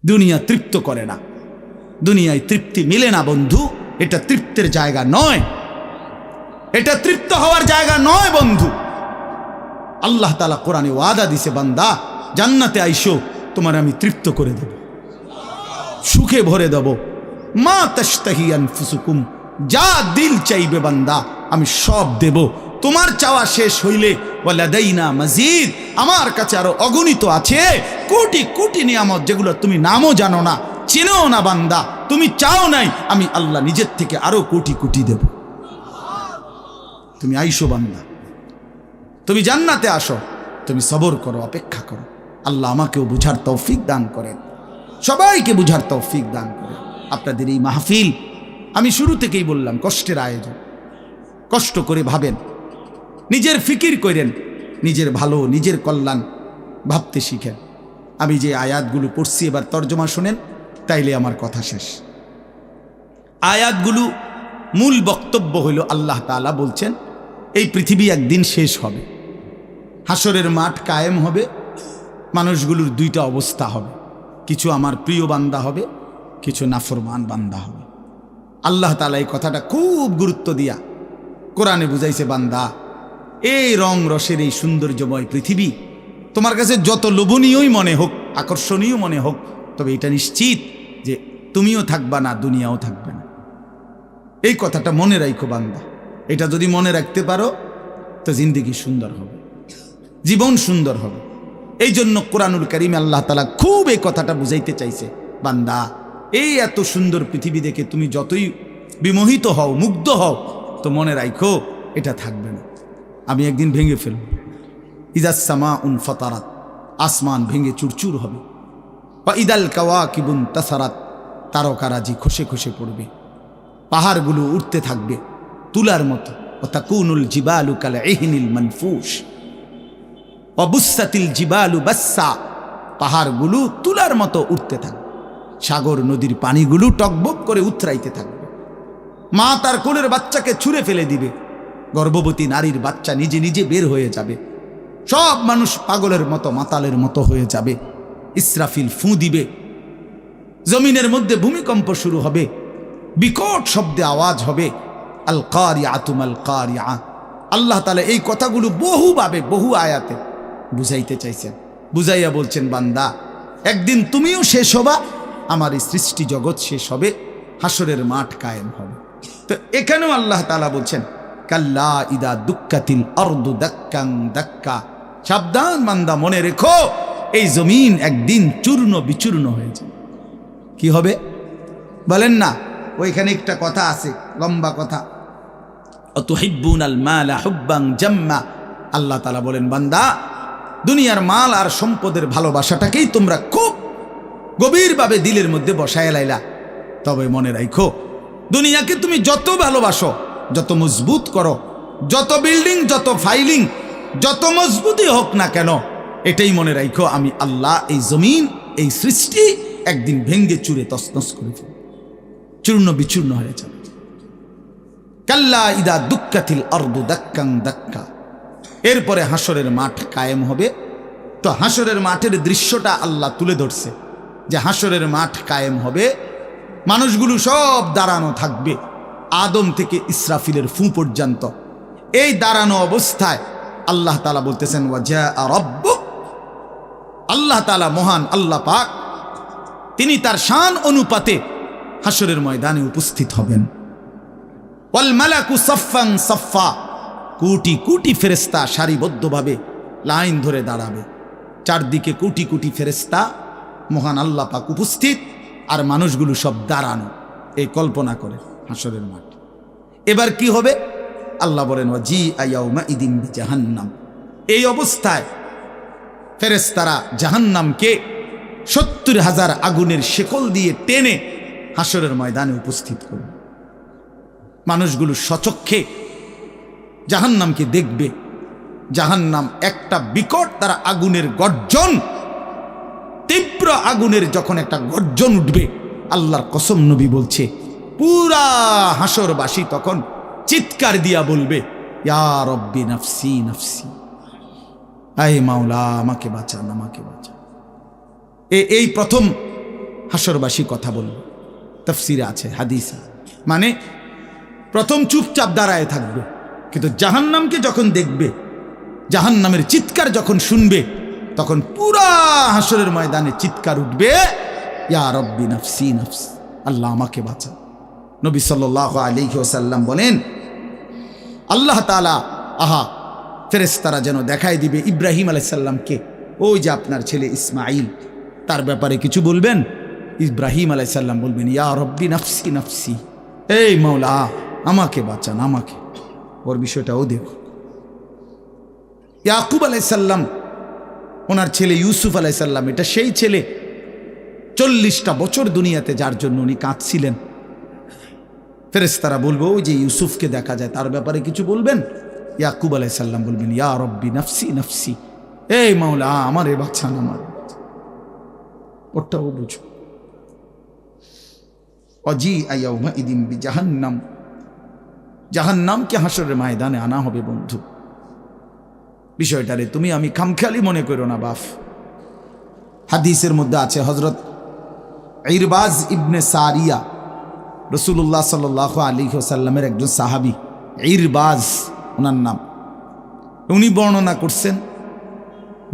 দুনিয়া তৃপ্ত করে না, দুনিয়ায় তৃপ্তি মিলে না বন্ধু। এটা তৃপ্তের জায়গা নয়, এটা তৃপ্ত হওয়ার জায়গা নয় বন্ধু। আল্লাহ তাআলা কোরআনে ওয়াদা দিছে, বান্দা জান্নাতে আইসো, তোমার আমি তৃপ্ত করে দেব, সুখে ভরে দেব। মা তাশতাহি আনফুসুকুম, যা দিল চাইবে বান্দা আমি সব দেব। তোমার চাওয়া শেষ হইলে ওয়ালাদাইনা মাজিদ, আমার কাছে আরো অগণিত আছে কোটি কোটি নিয়ামত, যেগুলো তুমি নামও জানো না, চেনেও না বান্দা। তুমি চাও নাই, আমি আল্লাহ নিজের থেকে আরো কোটি কোটি দেব। তুমি আইসো বান্দা, তুমি জান্নাতে আসো, তুমি সবর করো, অপেক্ষা করো। আল্লাহ আমাকেও বুঝার তৌফিক দান করেন, সবাইকে বুঝার তৌফিক দান করেন। আপনাদের এই মাহফিল আমি শুরু থেকেই বললাম কষ্টের আয়োজন। কষ্ট করে ভাবেন, নিজের ফিকির করেন, নিজের ভালো নিজের কল্যাণ ভাবতে শিখেন। আমি যে আয়াতগুলো পড়ছি এবার তর্জমা শোনেন, তাইলে আমার কথা শেষ। আয়াতগুলো মূল বক্তব্য হইল আল্লাহ তাআলা বলছেন এই পৃথিবী একদিন শেষ হবে, হাসরের মাঠ কায়েম হবে, মানুষগুলোর দুইটা অবস্থা হবে, কিছু আমার প্রিয় বান্দা হবে, কিছু নাফরমান বান্দা হবে। আল্লাহ তাআলা এই কথাটা খুব গুরুত্ব দিয়া কোরআনে বুঝাইছে, বান্দা এই রং রসের এই সৌন্দর্যময় পৃথিবী তোমার কাছে যত লোভনীয়ই মনে হোক, আকর্ষণীয় মনে হোক, তবে এটা নিশ্চিত যে তুমিও থাকবা না, দুনিয়াও থাকবে না। এই কথাটা মনে রাখো বান্দা। এটা যদি মনে রাখতে পারো তো জিন্দেগি সুন্দর হবে, জীবন সুন্দর হবে। এই জন্য কোরআনুল কারীমে আল্লাহ তাআলা খুব এই কথাটা বুঝাইতে চাইছে, বান্দা এই এত সুন্দর পৃথিবী দেখে তুমি যতই বিমোহিত হও, মুগ্ধ হও, তো মনে রাখো এটা থাকবে না, আমি একদিন ভেঙে ফেলব। ইদাস সামাউন ফাতারাত, আসমান ভেঙে চুরচুর হবে। বা ইদাল কাওয়াকিবুন তাসারাত, তারকারাজি খসে খসে পড়বে, পাহাড়গুলো উঠতে থাকবে তুলার মতো। ও তাকুনুল জিবালু কাল ইহনিল মানফুস, অবুসাতিল জিবালু বাসসা, পাহাড়গুলো তুলার মতো উঠতে থাকবে, সাগর নদীর পানিগুলো টকবক করে উথরাইতে থাকবে। মা তার কোলের বাচ্চাকে ছুঁড়ে ফেলে দিবে, গর্ভবতী নারীর বাচ্চা নিজে নিজে বের হয়ে যাবে, সব মানুষ পাগলের মতো মাতালের মতো হয়ে যাবে। ইসরাফিল ফু দিবে, জমিনের মধ্যে ভূমিকম্প শুরু হবে, বিকট শব্দে আওয়াজ হবে। আল কারিআতু মাল কারিআ। আল্লাহ তাআলা এই কথাগুলো বহুভাবে বহু আয়াতে বুঝাইতে চাইছেন, বুঝাইয়া বলছেন, বান্দা একদিন তুমিও শেষ হবা, আমার এই সৃষ্টি জগৎ শেষ হবে, হাসরের মাঠ কায়েম হবে। তো এখানেও আল্লাহ তাআলা বলছেন, কাল্লা ইদা দুক্কাতিল আরদু দাক্কান দাক্কা, সাবধান বান্দা, মনে রেখো এই জমিন একদিন চূর্ণ বিচূর্ণ হয়ে যাবে। কি হবে বলেন না? ওইখানে একটা কথা আছে, লম্বা কথা, অতুহিব্বুনাল মালা হুব্বান জাম্মা। আল্লাহ তাআলা বলেন, বান্দা দুনিয়ার মাল আর সম্পদের ভালোবাসাটাকেই তোমরা খুব গভীরভাবে দিলের মধ্যে বসায় লাইলা। তবে মনে রাখো, দুনিয়াকে তুমি যত ভালোবাসো, যত মজবুত করো, যত বিল্ডিং, যত ফাইলিং, যত মজবুতই হোক না কেন, এটাই মনে রাখো আমি আল্লাহ এই জমিন, এই সৃষ্টি একদিন ভেঙ্গে চুরে তছনছ করে ফেলব, চূর্ণ বিচূর্ণ হয়ে যাবে। কাল্লা ইদা দুক্কাতিল আরদু দাক্কান দাক্কা। এরপরে হাসরের মাঠ কায়েম হবে। তো হাসরের মাঠের দৃশ্যটা আল্লাহ তুলে ধরছে যে হাসরের মাঠ কায়েম হবে, মানুষগুলো সব দাঁড়ানো থাকবে, আদম থেকে ইসরাফিলের ফু পর্যন্ত। এই দাঁড়ানো অবস্থায় আল্লাহ তাআলা বলতেছেন, ওয়াজা রাব্বুক, আল্লাহ তাআলা মহান আল্লাহ পাক, তিনি তার শান অনুপাতে হাসরের ময়দানে উপস্থিত হবেন। ওয়াল মালাকু সাফফান সাফফা, কোটি কোটি ফেরেশতা সারিবদ্ধভাবে লাইন ধরে দাঁড়াবে, চারদিকে কোটি কোটি ফেরেশতা, মহান আল্লাহ পাক উপস্থিত, আর মানুষগুলো সব দাঁড়ানো। এই কল্পনা করে হাসরের মাঠ। এবার কি হবে? আল্লাহ বলেন, ওয়াজিআ ইয়াউমা ইদিন বিজাহান্নাম। এই অবস্থায় ফেরেশতারা জাহান্নামকে ৭০,০০০ আগুনের শেকল দিয়ে টেনে হাসরের ময়দানে উপস্থিত করবে। মানুষগুলো সচক্ষে জাহান্নামকে দেখবে। জাহান্নাম একটা বিকট তারা আগুনের গর্জন, তীব্র আগুনের যখন একটা গর্জন উঠবে, আল্লাহর কসম নবী বলছে, পুরা হাসরবাসী তখন চিৎকার দিয়া বলবে, ইয়া রব্বি নাফসি নাফসি, আয় মাওলা আমাকে বাঁচান, আমাকে বাঁচান। এই প্রথম হাসরবাসী কথা বলবে, তাফসিরে আছে, হাদিসে। মানে প্রথম চুপচাপ দাঁড়ায় থাকবে, কিন্তু জাহান্নামকে যখন দেখবে, জাহান্নামের চিৎকার যখন শুনবে, তখন পুরা হাসরের ময়দানে চিৎকার উঠবে, ইয়া রব্বি নাফসি নাফসি, আল্লাহ আমাকে বাঁচা। নবী সাল্লাল্লাহু আলাইহি ওয়াসাল্লাম বলেন, আল্লাহ তাআলা ফেরেশতারা যেন দেখায় দিবে ইব্রাহিম আলাইহিস সালামকে, ওই যে আপনার ছেলে ইসমাঈল, তার ব্যাপারে কিছু বলবেন। ইব্রাহিম আলাইহিস সালাম বলবেন, ইয়া রব্বি নাফসি নাফসি, এই মাওলা আমাকে বাঁচান, আমাকে। ওর বিষয়টাও দেখো। ইয়াকুব আলাইহিস সালাম, ওনার ছেলে ইউসুফ আলাইহিস সালাম, এটা সেই ছেলে 40টা বছর দুনিয়াতে যার জন্য উনি কাঁদছিলেন। ফেরেশতারা বলবো, ওই যে ইউসুফকে দেখা যায়, তার ব্যাপারে কিছু বলবেন। ইয়াকুব আলাইহিস সালাম বলবেন, ইয়া রব্বি নাফসি নাফসি, এই মাওলা আমারে বাঁচান, আমার। ওটাও বুঝো। অজি আয়াউমা ইদিন বিজাহান্নাম, জাহান্নামকে হাসরের ময়দানে আনা হবে বন্ধু। বিষয়টারে তুমি আমি খামখেয়ালি মনে করো না বাপ। হাদিসের মধ্যে আছে, হযরত ইরবাজ ইবনে সারিয়া, রাসূলুল্লাহ সাল্লাল্লাহু আলাইহি ওয়াসাল্লামের একজন সাহাবী, ইরবাজ ওনার নাম। উনি বর্ণনা করছেন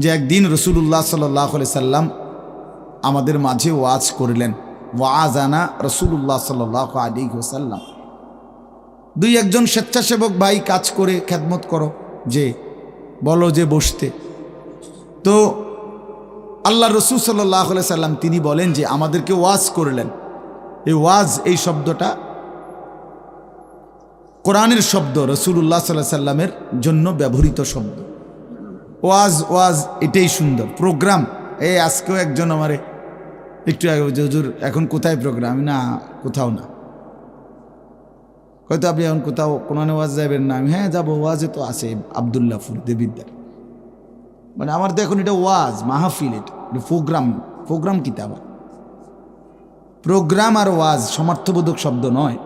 যে একদিন রাসূলুল্লাহ সাল্লাল্লাহু আলাইহি সাল্লাম আমাদের মাঝে ওয়াজ করলেন। ওয়াজানা রাসূলুল্লাহ সাল্লাল্লাহু আলাইহি ওয়াসাল্লাম। দুই একজন স্বেচ্ছাসেবক ভাই কাজ করে খেদমত করো, যে বলো যে বসতে। তো আল্লাহ রসুল সাল্লাল্লাহু আলাইহি সাল্লাম তিনি বলেন যে আমাদেরকে ওয়াজ করলেন। এই ওয়াজ, এই শব্দটা কোরআনের শব্দ, রাসূলুল্লাহ সাল্লাল্লাহু আলাইহি সাল্লামের জন্য ব্যবহৃত শব্দ। ওয়াজ ওয়াজ এটাই সুন্দর। প্রোগ্রাম, এই আজকেও একজন আমারে একটু আগে, হুজুর এখন কোথায় প্রোগ্রাম? না, কোথাও না। হয়তো আপনি এখন কোথাও কোরআনে ওয়াজ যাবেন না? আমি হ্যাঁ যাবো, ওয়াজে তো আছে আব্দুল্লাহপুর দেবিদ্দার। মানে আমার তো এখন এটা ওয়াজ মাহফিল, এটা প্রোগ্রাম। প্রোগ্রাম কি তা আবার? প্রোগ্রাম আর ওয়াজ সমার্থবোধক শব্দ নয়।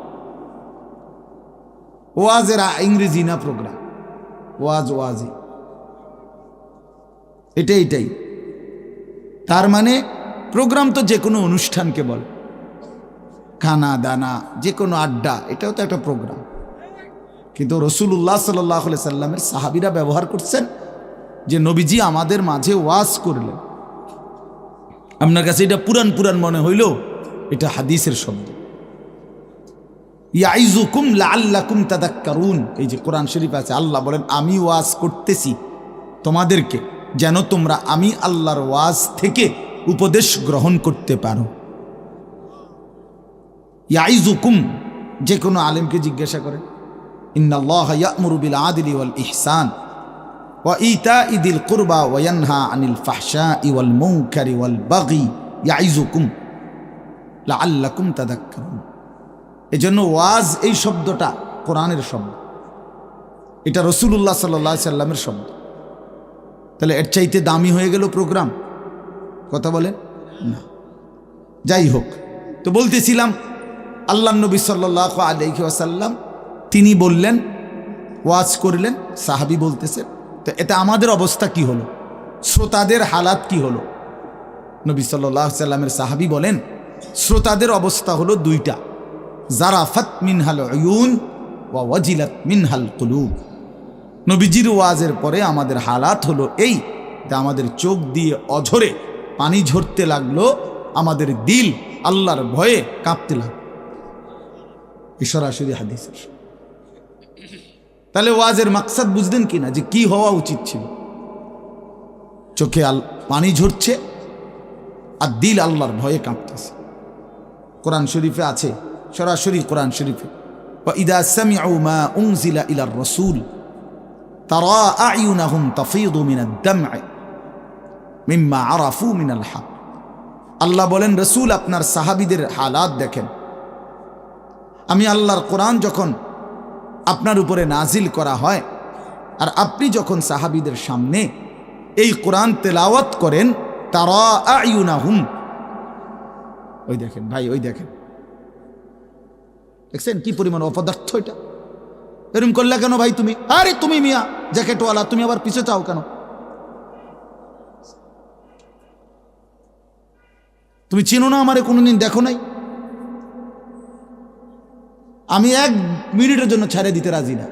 ওয়াজের ইংরেজি না প্রোগ্রাম, ওয়াজ ওয়াজি, এটাই। তার মানে প্রোগ্রাম তো যে কোনো অনুষ্ঠানকে বলে, খানা দানা, যে কোনো আড্ডা, এটাও তো একটা প্রোগ্রাম। কিন্তু রাসূলুল্লাহ সাল্লাল্লাহু আলাইহি সাল্লামের সাহাবীরা ব্যবহার করছেন যে নবীজি আমাদের মাঝে ওয়াজ করলেন। আপনার কাছে এটা পুরান মনে হইল, এটা হাদিসের শব্দ। ইয়াইজুকুম লাআল্লাকুম তাযাক্কারুন, এই যে কোরআন শরীফ আছে, আল্লাহ বলেন আমি ওয়াজ করতেছি তোমাদেরকে যেন তোমরা আমি আল্লাহর ওয়াজ থেকে উপদেশ গ্রহণ করতে পারো। ইয়াইজুকুম, যে কোনো আলেমকে জিজ্ঞাসা করে, ইন্নাল্লাহা ইয়া'মুরু বিল আদলি ওয়াল ইহসান ওয়া ইতাই দিল কুরবা ওয়া ইয়ানহা আনিল ফাহশাই ওয়াল মুনকারি ওয়াল বাগি ইয়াইজুকুম লাআল্লাকুম তাযাক্কারুন। এজন্য ওয়াজ, এই শব্দটা কোরআনের শব্দ, এটা রাসূলুল্লাহ সাল্লাল্লাহু আলাইহি সাল্লামের শব্দ। তাহলে এর চাইতে দামি হয়ে গেল প্রোগ্রাম? কথা বলেন না। যাই হোক, তো বলতেছিলাম আল্লাহ নবী সাল্লাল্লাহু আলাইহি ওয়াসাল্লাম তিনি বললেন, ওয়াজ করলেন, সাহাবী বলতেছেন। তো এতে আমাদের অবস্থা কি হলো, শ্রোতাদের হালাত কি হলো? নবী সাল্লাল্লাহু আলাইহি সাল্লামের সাহাবী বলেন, শ্রোতাদের অবস্থা হলো দুইটা, জারাফাত মিনহাল উয়ুন ওয়া ওয়াজিলাত মিনহাল কুলুব। নবীজির ওয়াজের পরে আমাদের হালাত হলো এই, যে আমাদের চোখ দিয়ে অঝরে পানি ঝরতে লাগলো, আমাদের দিল আল্লাহর ভয়ে কাঁপতে লাগলো। এই সরাসরি হাদিসের। তাহলে ওয়াজের মাকসাদ বুঝলেন কিনা, যে কি হওয়া উচিত ছিল? চোখে পানি ঝরছে আর দিল আল্লাহর ভয়ে কাঁপতেছে। কোরআন শরীফে আছে, সরাসরি কোরআন শরীফে, ওয়া ইযা সামিউ মা উনজিলা ইলার রাসূল তারা আ'য়ুনাহুম তাফীদু মিনাদ দাম'i মিম্মা আরাফু মিনাল হক। আল্লাহ বলেন, রাসূল আপনার সাহাবীদের হালাত দেখেন। আমি আল্লাহর কোরআন যখন আপনার উপরে নাজিল করা হয়, আর আপনি যখন সাহাবীদের সামনে এই কোরআন তেলাওয়াত করেন, তারা আ'য়ুনাহুম, ওই দেখেন ভাই, ওই দেখেন, দেখছেন কি পরিমাণ অপদার্থ এটা? এরকম করলে কেন ভাই তুমি? আরে তুমি মিয়া জ্যাকেটওয়ালা, তুমি আবার পিছে চাও কেন? তুমি চিনো না আমারে, কোনোদিন দেখো নাই? আমি 1 মিনিটের জন্য ছেড়ে দিতে রাজি না।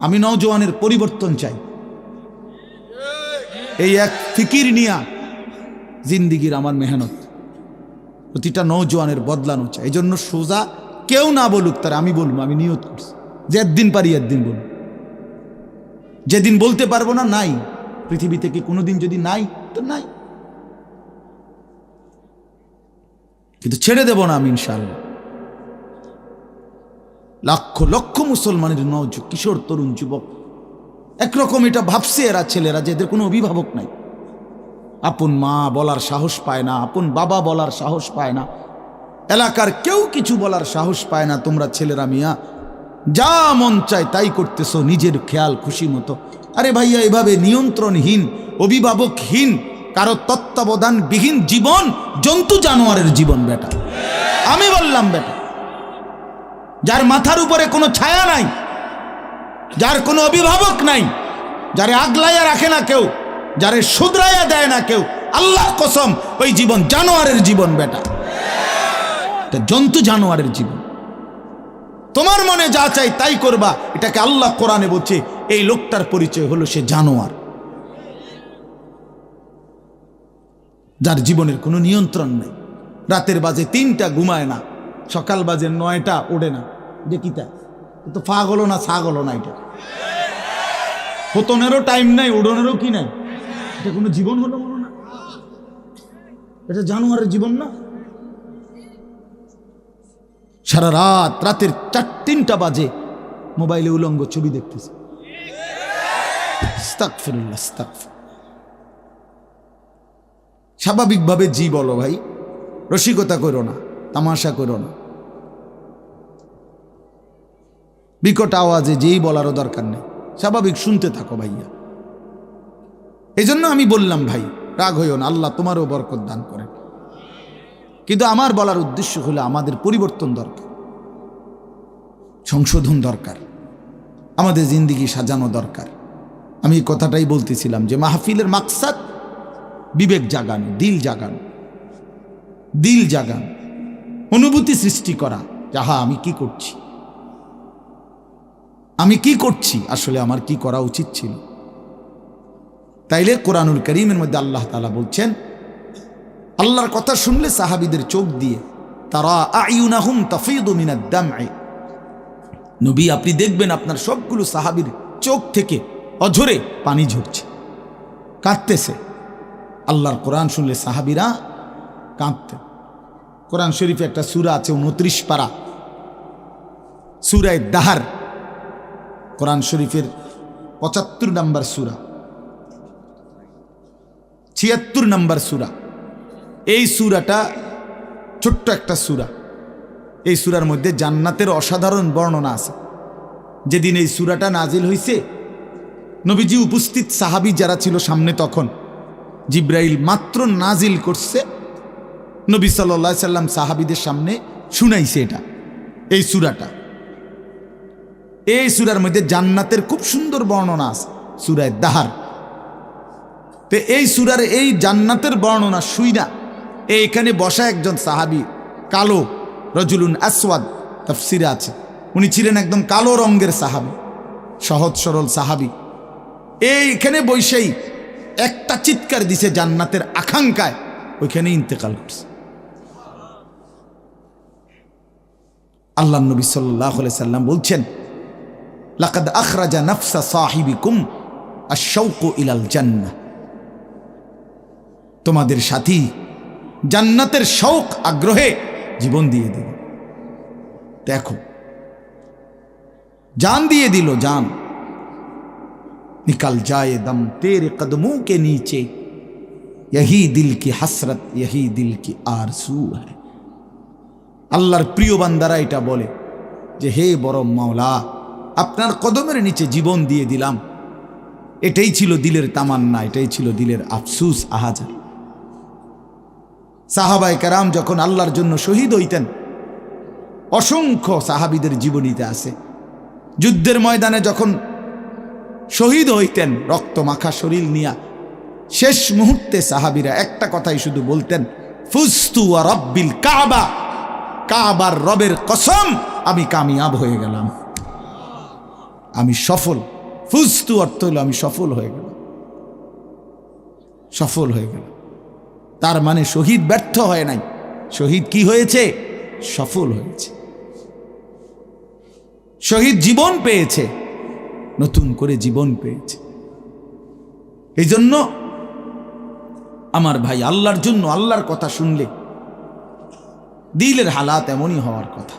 আমি নওজোয়ানের পরিবর্তন চাই। এই এক ফিকির নিয়া জিন্দিগির আমার মেহনত, প্রতিটা নওজোয়ানের বদলানো চাই। এই জন্য সোজা কেউ না বলুক, তার আমি বলবো, আমি নিয়ত করছি যে একদিন পারি একদিন বলবো। যেদিন বলতে পারবো না, নাই। পৃথিবী থেকে কোনোদিন যদি নাই তো নাই, কিন্তু ছেড়ে দেব না আমি ইনশাআল্লাহ। লক্ষ লক্ষ মুসলমানের কিশোর তরুণ যুবক একরকম এটা ভাবছে, এরা ছেলেরা যে এদের কোনো অভিভাবক নাই, আপন মা বলার সাহস পায় না, আপন বাবা বলার সাহস পায় না, এলাকার কেউ কিছু বলার সাহস পায় না। তোমরা ছেলেরা মিয়া যা মন চায় তাই করতেছো নিজের খেয়াল খুশি মতো। আরে ভাইয়া, এভাবে নিয়ন্ত্রণহীন, অভিভাবকহীন, কারো তত্ত্বাবধানবিহীন জীবন জন্তু জানোয়ারের জীবন বেটা। আমি বললাম বেটা, যার মাথার উপরে কোনো ছায়া নাই, যার কোনো অভিভাবক নাই, যারে আগলাইয়া রাখে না কেউ, যারে শুধরাইয়া দেয় না কেউ, আল্লাহর কসম ওই জীবন জানোয়ারের জীবন বেটা, জন্তু জানোয়ারের জীবন। তোমার মনে যা চাই তাই করবা, এটাকে আল্লাহ কোরআনে বলছে এই লোকটার পরিচয় হলো সে জানোয়ার, যার জীবনের কোনো নিয়ন্ত্রণ নেই। রাতের বাজে 3টা ঘুমায় না, সকাল বাজে 9টা ওঠে না। দেখিতা তো পাগল না ছাগল না, এটা পতনেরও টাইম নাই, উড়নেরও কি নাই। এটা কোনো জীবন হলো বলো না? এটা জানোয়ারের জীবন না? সারা রাত, রাতের 3টা বাজে মোবাইলে উলঙ্গ ছবি দেখতেছে। আস্তাগফিরুল্লাহ, আস্তাগফিরুল্লাহ। স্বাভাবিকভাবে জি বলো ভাই, রসিকতা করো না, তামাশা করো না, বিকট আওয়াজে যেই বলারও দরকার নেই, স্বাভাবিক শুনতে থাকো ভাইয়া। এই জন্য আমি বললাম ভাই, রাগ হইও না, আল্লাহ তোমারও বরকত দান করেন। কিন্তু আমার বলার উদ্দেশ্য হলো আমাদের পরিবর্তন দরকার, সংশোধন দরকার, আমাদের জিন্দিগি সাজানো দরকার। আমি এই কথাটাই বলতেছিলাম যে মাহফিলের মাকসাদ বিবেক জাগানো, দিল জাগানো, দিল জাগানো, অনুভূতি সৃষ্টি করা। যাহা আমি কি করছি, আমি কি করছি, আসলে আমার কি করা উচিত ছিল। তাইলে কোরআনুল কারীমের মধ্যে আল্লাহ তাআলা বলছেন, আল্লাহর কথা শুনলে সাহাবীদের চোখ দিয়ে তারা আয়ুনাহুম তাফিদু মিনাদ দাম'i, নবী আপনি দেখবেন আপনার সবগুলো সাহাবীর চোখ থেকে অঝরে পানি ঝরছে, কাঁদতেছে। আল্লাহর কোরআন শুনলে সাহাবীরা কাঁদতেন। কোরআন শরীফে একটা সূরা আছে 29 পারা, সূরা দাহার, কোরআন শরীফের 75 নম্বর সূরা, 76 নম্বর সূরা। এই সূরাটা ছোট্ট একটা সূরা। এই সূরার মধ্যে জান্নাতের অসাধারণ বর্ণনা আছে। যেদিন এই সূরাটা নাজিল হয়েছে, নবীজি উপস্থিত, সাহাবী যারা ছিল সামনে, তখন জিব্রাইল মাত্র নাজিল করছে, নবী সাল্লাল্লাহু আলাইহি সাল্লাম সাহাবীদের সামনে শুনাইছে এটা, এই সূরাটা। এই সূরার মধ্যে জান্নাতের খুব সুন্দর বর্ণনা আছে, সূরা দাহার। তো এই সূরার এই জান্নাতের বর্ণনা শুইনা এইখানে বসা একজন সাহাবী, কালো, রজুলুন আসওয়াদ, তাফসিরে আছে, উনি ছিলেন একদম কালো রঙের সাহাবী, সহজ সরল সাহাবী। এইখানে বসেই একটা চিৎকার দিছে জান্নাতের আকাঙ্ক্ষায়, ওইখানে ইন্তেকাল করছে। আল্লাহ নবী সাল্লাল্লাহু আলাইহি সাল্লাম বলছেন, লাকাদ আখরাজা নাফসা সাহিবিকুম আশ-শাওকু ইলাল জান্নাহ, তোমাদের সাথী জান্নাতের শৌক আগ্রহে জীবন দিয়ে দিল। দেখো, जान दिए दिलो जान, निकल जाए दम तेरे कदमों के नीचे, यही दिल की हसरत, यही दिल की आरज़ू है। আল্লাহর প্রিয় বান্দারা এটা বলে যে হে বড় মাওলা, আপনার কদমের নিচে জীবন দিয়ে দিলাম। এটাই ছিল দিলের তামান্না, এটাই ছিল দিলের আফসুস, আহাজার। সাহাবায়ে কেরাম যখন আল্লাহর জন্য শহীদ হইতেন, অসংখ্য সাহাবীদের জীবনীতে আছে, যুদ্ধের ময়দানে যখন শহীদ হইতেন রক্ত মাখা শরীর নিয়া, শেষ মুহূর্তে সাহাবীরা একটা কথাই শুধু বলতেন, ফুজতু ওয়া রাব্বিল কাবা, কাবার রবের কসম আমি কামিয়াব হয়ে গেলাম, আমি সফল। ফুজতু অর্থ হলো আমি সফল হয়ে গেলাম, সফল হয়ে গেলাম। তার মানে শহীদ ব্যর্থ হয় নাই, শহীদ কি হয়েছে? সফল হয়েছে। শহীদ জীবন পেয়েছে, নতুন করে জীবন পেয়েছে। এই জন্য আমার ভাই, আল্লাহর জন্য আল্লাহর কথা শুনলে দিলের হালাত এমনই হওয়ার কথা।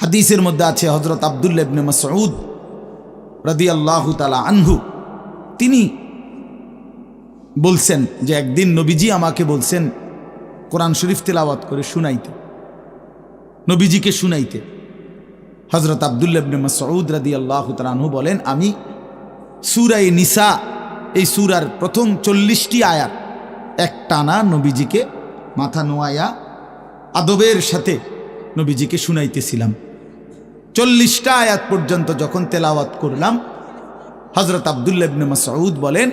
হাদিসের মধ্যে আছে হযরত আব্দুল্লাহ ইবনে মাসউদ রাদিয়াল্লাহু তাআলা আনহু, তিনি বলছেন যে একদিন নবীজি আমাকে বলছেন কোরআন শরীফ তেলাওয়াত করে শুনাইতে, নবীজিকে শুনাইতে। হযরত আব্দুল্লাহ ইবনে মাসউদ রাদিয়াল্লাহু তাআলা আনহু বলেন, আমি সূরা নিসা, এই সূরার প্রথম 40টি আয়াত একটানা নবীজিকে মাথা নোয়ায়া আদবের সাথে নবীজিকে শুনাইতেছিলাম। 40টা আয়াত পর্যন্ত যখন তেলাওয়াত করলাম, হযরত আব্দুল্লাহ ইবনে মাসউদ বলেন,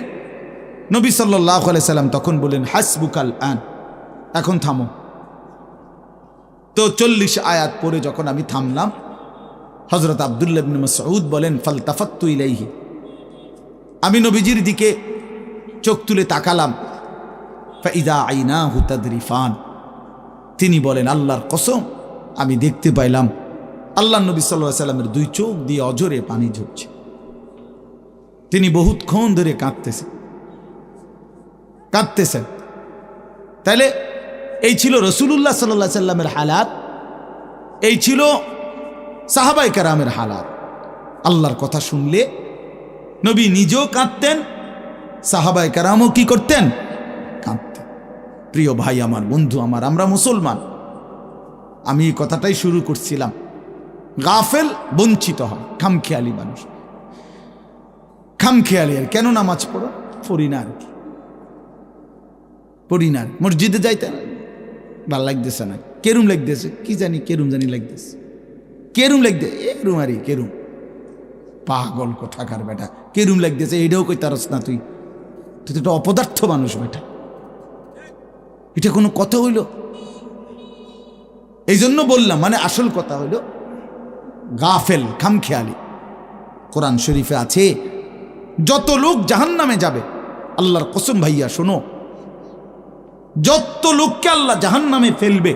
নবী সাল্লাল্লাহু আলাইহি সাল্লাম তখন বলেন, হাসবুকাল আন, এখন থামো। তো 40 আয়াত পরে যখন আমি থামলাম, হযরত আব্দুল্লাহ ইবনে মাসউদ বলেন, ফালতাফাত্তু ইলাইহি, আমি নবীজির দিকে চোখ তুলে তাকালাম, ফাইদা আইনাহু তাদরিফান, তিনি বলেন, আল্লাহর কসম আমি দেখতে পাইলাম আল্লাহ নবী সাল্লাল্লাহু আলাইহি সাল্লামের দুই চোখ দিয়ে অজরে পানি ঝরছে। তিনি বহুতক্ষণ ধরে কাঁদতেছেন। তাহলে এই ছিল রাসূলুল্লাহ সাল্লাল্লাহু আলাইহি সাল্লামের হালাত, এই ছিল সাহাবায়ে কেরামের হালাত। আল্লাহর কথা শুনলে নবী নিজেও কাঁদতেন, সাহাবায়ে কেরামও কি করতেন? কাঁদতেন। প্রিয় ভাই আমার, বন্ধু আমার, আমরা মুসলমান। আমি এই কথাটাই শুরু করছিলাম, গাফেল বঞ্চিত হয়, খামখেয়ালি মানুষ, খামখেয়ালি। আর কেন নামাজ পড়ো? পড়ি না, আর কি পড়ি না। মসজিদে যাইতে ভাল লাগতেছে না, কেরুম লাগতেছে, কি জানি কেরুম জানি লাগতেছে, কেরুম লাগতে এরুম আরি কেরুম, পাগল কোথাকার বেটা, কেরুম লাগতেছে এইটাও কই তারস না, তুই তো একটা অপদার্থ মানুষ বেটা, এটা কোনো কথা হইল? এই জন্য বললাম, মানে আসল কথা হইল গাফেল, খামখেয়ালি। কোরআন শরীফে আছে যত লোক জাহান্নামে যাবে, আল্লাহর কসম ভাইয়া শোনো, যত লোককে আল্লাহ জাহান্নামে ফেলবে,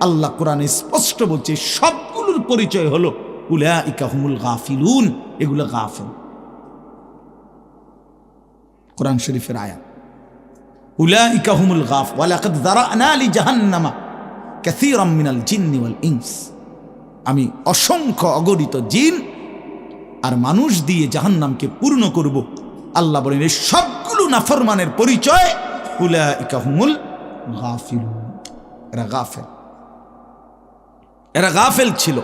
আল্লাহ কোরআনে স্পষ্ট বলছে সবগুলোর পরিচয় হলো উলাইকা হুমুল গাফিলুন, এগুলো গাফেল। কোরআন শরীফের আয়াত, উলাইকা হুমুল গাফ ওয়ালাকাদ যারানা লি জাহান্নামা কাসীরাম মিনাল জিন্নি ওয়াল ইনস, আমি অসংখ্য অগণিত জিন আর মানুষ দিয়ে জাহান্নামকে পূর্ণ করব। আল্লাহ বলেন এই সবগুলো নাফরমানের পরিচয় উলাইকা হুমুল গাফিলুন, এরা গাফেল, এরা গাফেল ছিল,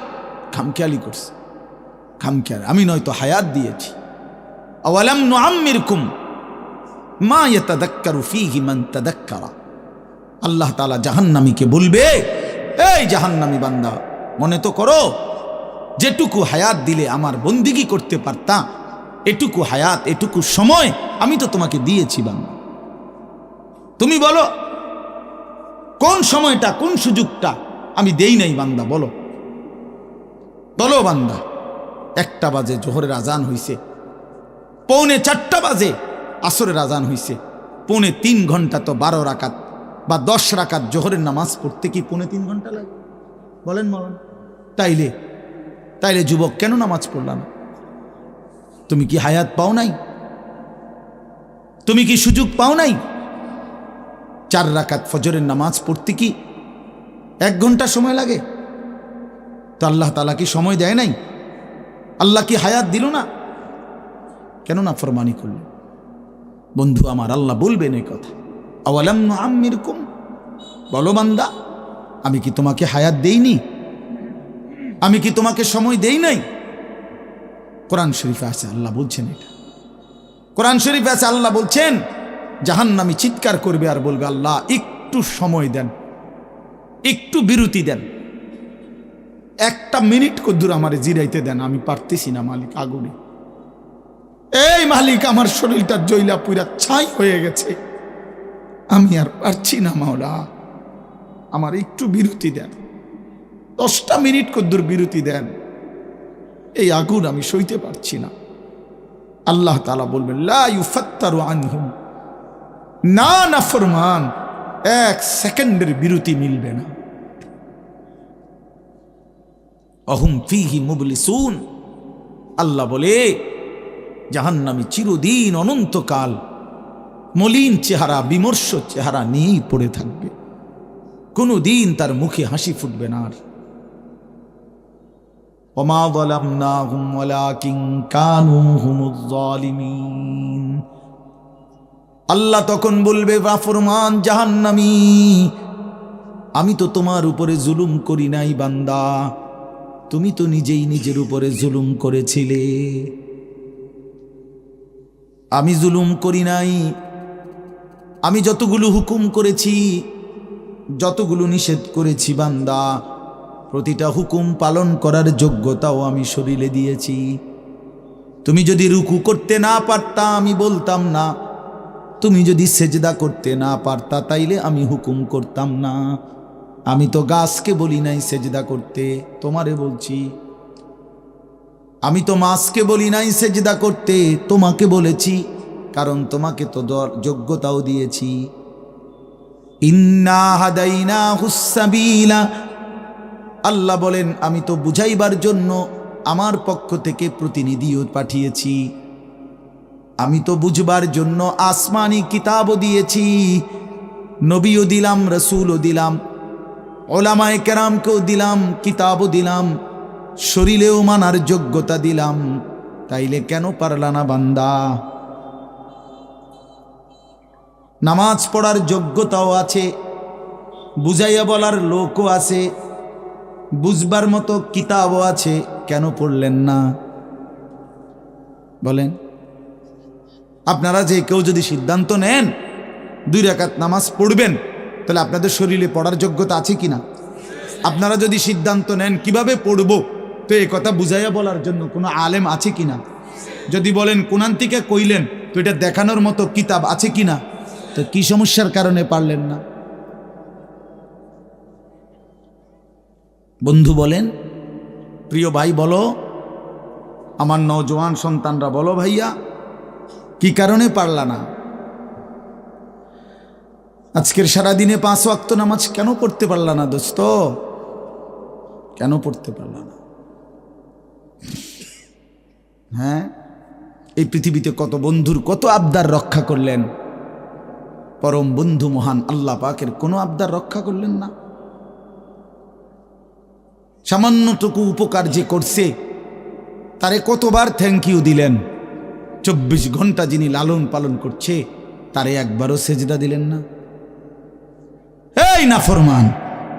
খামখেয়ালি করছে, খামখেয়াল। আমি নয়তো হায়াত দিয়েছি, আওয়ালাম নুআম্মিরকুম মা ইয়াতাযাক্কারু ফীহি মান তাযাক্কারা। আল্লাহ তাআলা জাহান্নামীকে বলবে, এই জাহান্নামী বান্দা, মনে তো করো যেটুকু হায়াত দিলে আমার বন্দিগি করতে পারতাম, এটুকু হায়াত, এটুকু সময় আমি তো তোমাকে দিয়েছি বান্দা। তুমি বলো কোন সময়টা, কোন সুযোগটা আমি দেই নাই বান্দা, বলো বলো বান্দা। 1টা বাজে জোহরের আজান হইছে, 3:45 বাজে আসরের আজান হইছে, 3.5 ঘন্টা তো 12 রাকাত বা 10 রাকাত জোহরের নামাজ পড়তে কি 3.5 ঘন্টা লাগে? বলেন বলেন। তাইলে যুবক কেন নামাজ পড়লা না? তুমি কি হায়াত পাও নাই? তুমি কি সুযোগ পাও নাই? 4 রাকাত ফজরের নামাজ পড়তে কি 1 ঘন্টা সময় লাগে? তো আল্লাহ তাআলা কি সময় দেয় নাই? আল্লাহ কি হায়াত দিল না? কেন না ফরমানি করলেন? বন্ধু আমার, আল্লাহ বলবেন এই কথা, আওয়ালাম নুআম্মিরকুম, বলো বান্দা আমি কি তোমাকে হায়াত দেইনি? আমি কি তোমাকে সময় দেই নাই? কোরআন শরীফে আছে আল্লাহ বলছেন এটা। কোরআন শরীফে আছে আল্লাহ বলছেন জাহান্নামী চিৎকার করবে আর বলবে, আল্লাহ একটু সময় দেন, একটু বিরতি দেন, 1টা মিনিট কদ্দুর আমারে জিরাইতে দেন, আমি পারতেছি না মালিক, আগুনে এই মালিক, আমার শরীরটা জইলা পুরা ছাই হয়ে গেছে, আমি আর পারছি না মাওলা, আমার একটু বিরতি দেন, 10টা মিনিট কদ্দুর বিরতি দেন, এই আগুন আমি সইতে পারছি না। আল্লাহ তাআলা বলবেন লা ইউফাত্তারু আনহুম, না নাফরমান, 1 সেকেন্ডের বিরতি মিলবে না। অহুম ফীহি মুবলিসুন, আল্লাহ বলে জাহান্নামী চিরদিন অনন্তকাল মলিন চেহারা, বিমর্ষ চেহারা নিয়েই পড়ে থাকবে, কোনদিন তার মুখে হাসি ফুটবে না। আর ওমা যালামনাহুম ওয়ালাকিন কানু হুমুজ জালিমিন, আল্লাহ তখন বলবে নাফরমান জাহান্নামী, আমি তো তোমার উপরে জুলুম করি নাই বান্দা, তুমি তো নিজেই নিজের উপরে জুলুম করেছিলে, আমি জুলুম করি নাই। আমি যতগুলো হুকুম করেছি, যতগুলো নিষেধ করেছি বান্দা, প্রতিটা হুকুম পালন করার যোগ্যতাও আমি শরীরে দিয়েছি। তুমি যদি রুকু করতে না পারতা আমি বলতাম না, তুমি যদি সেজদা করতে না পারতা তাইলে আমি হুকুম করতাম না। আমি তো গাছকে বলি নাই সেজদা করতে, তোমারে বলছি। আমি তো মাছকে বলি নাই সেজদা করতে, তোমাকে বলেছি, কারণ তোমাকে তো যোগ্যতাও দিয়েছি। ইন্না হাদাইনাহুস সাবিলা, আল্লাহ বলেন আমি তো বুঝাইবার জন্য আমার পক্ষ থেকে প্রতিনিধিও পাঠিয়েছি, আমি তো বুঝবার জন্য আসমানি কিতাবও দিয়েছি, নবীও দিলাম, রসুলও দিলাম, ওলামায়ে কেরামকেও দিলাম, কিতাবও দিলাম, শরীরেও মানার যোগ্যতা দিলাম, তাইলে কেন পারলা না বান্দা? নামাজ পড়ার যোগ্যতাও আছে, বুঝাইয়া বলার লোকও আছে, বুঝবার মতো কিতাবও আছে, কেন পড়লেন না বলেন? আপনারা যে কেউ যদি সিদ্ধান্ত নেন 2 রাকাত নামাজ পড়বেন, তাহলে আপনাদের শরীরে পড়ার যোগ্যতা আছে কিনা? আপনারা যদি সিদ্ধান্ত নেন কিভাবে পড়ব, তো এই কথা বুঝাইয়া বলার জন্য কোনো আলেম আছে কিনা? যদি বলেন কোরআন থেকে কইলেন, তো এটা দেখানোর মতো কিতাব আছে কিনা? তো কি সমস্যার কারণে পারলেন না? বন্ধু বলেন, প্রিয় ভাই বলো, আমার নওজোয়ান সন্তানরা বলো, ভাইয়া কি কারণে পারলা না? আজকের সারাদিনে 5 ওয়াক্ত নামাজ কেন পড়তে পারলা না দোস্ত? কেন পড়তে পারলা না? হ্যাঁ, এই পৃথিবীতে কত বন্ধুর কত আবদার রক্ষা করলেন, পরম বন্ধু মহান আল্লাহ পাকের কোনো আবদার রক্ষা করলেন না। সামান্যটুকু উপকার যে করছে তারে কতবার থ্যাংক ইউ দিলেন। 24 ঘন্টা যিনি লালন পালন করছে তারে একবারও সেজদা দিলেন না। এই নাফরমান,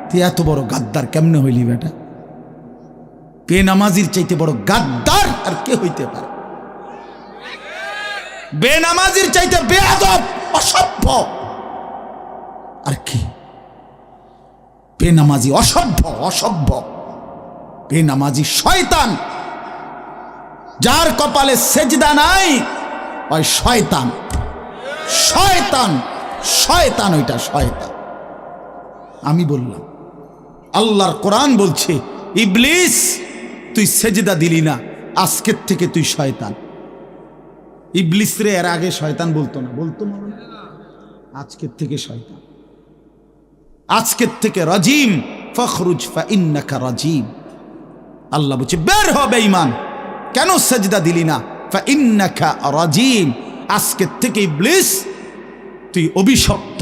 তুই এত বড় গাদ্দার কেমনে হইলি বেটা? বেনামাজির চাইতে বড় গাদ্দার আর কে হইতে পারে? বেনামাজির চাইতে বেয়াদব, অসভ্য আর কি? বেনামাজি অসভ্য, অসভ্য বেনামাজি শয়তান, যার কপালে সেজদা নাই ওই শয়তান, শয়তান, শয়তান, ওইটা শয়তান। আমি বললাম, আল্লাহর কোরআন বলছে, ইবলিস তুই সেজদা দিলি না, আজকের থেকে তুই শয়তান। ইবলিস রে এর আগে শয়তান বলতো না, বলতো না, আজকের থেকে শয়তান, আজকের থেকে রাজিম, ফখরুজ ফা ইন্নাকা রাজিম। আল্লাহ বলছে বের হ বেঈমান, কেন সেজদা দিলি না? ফা ইন্নাকা রাজিম, আজকের থেকে ইবলিস তুই অভিশপ্ত।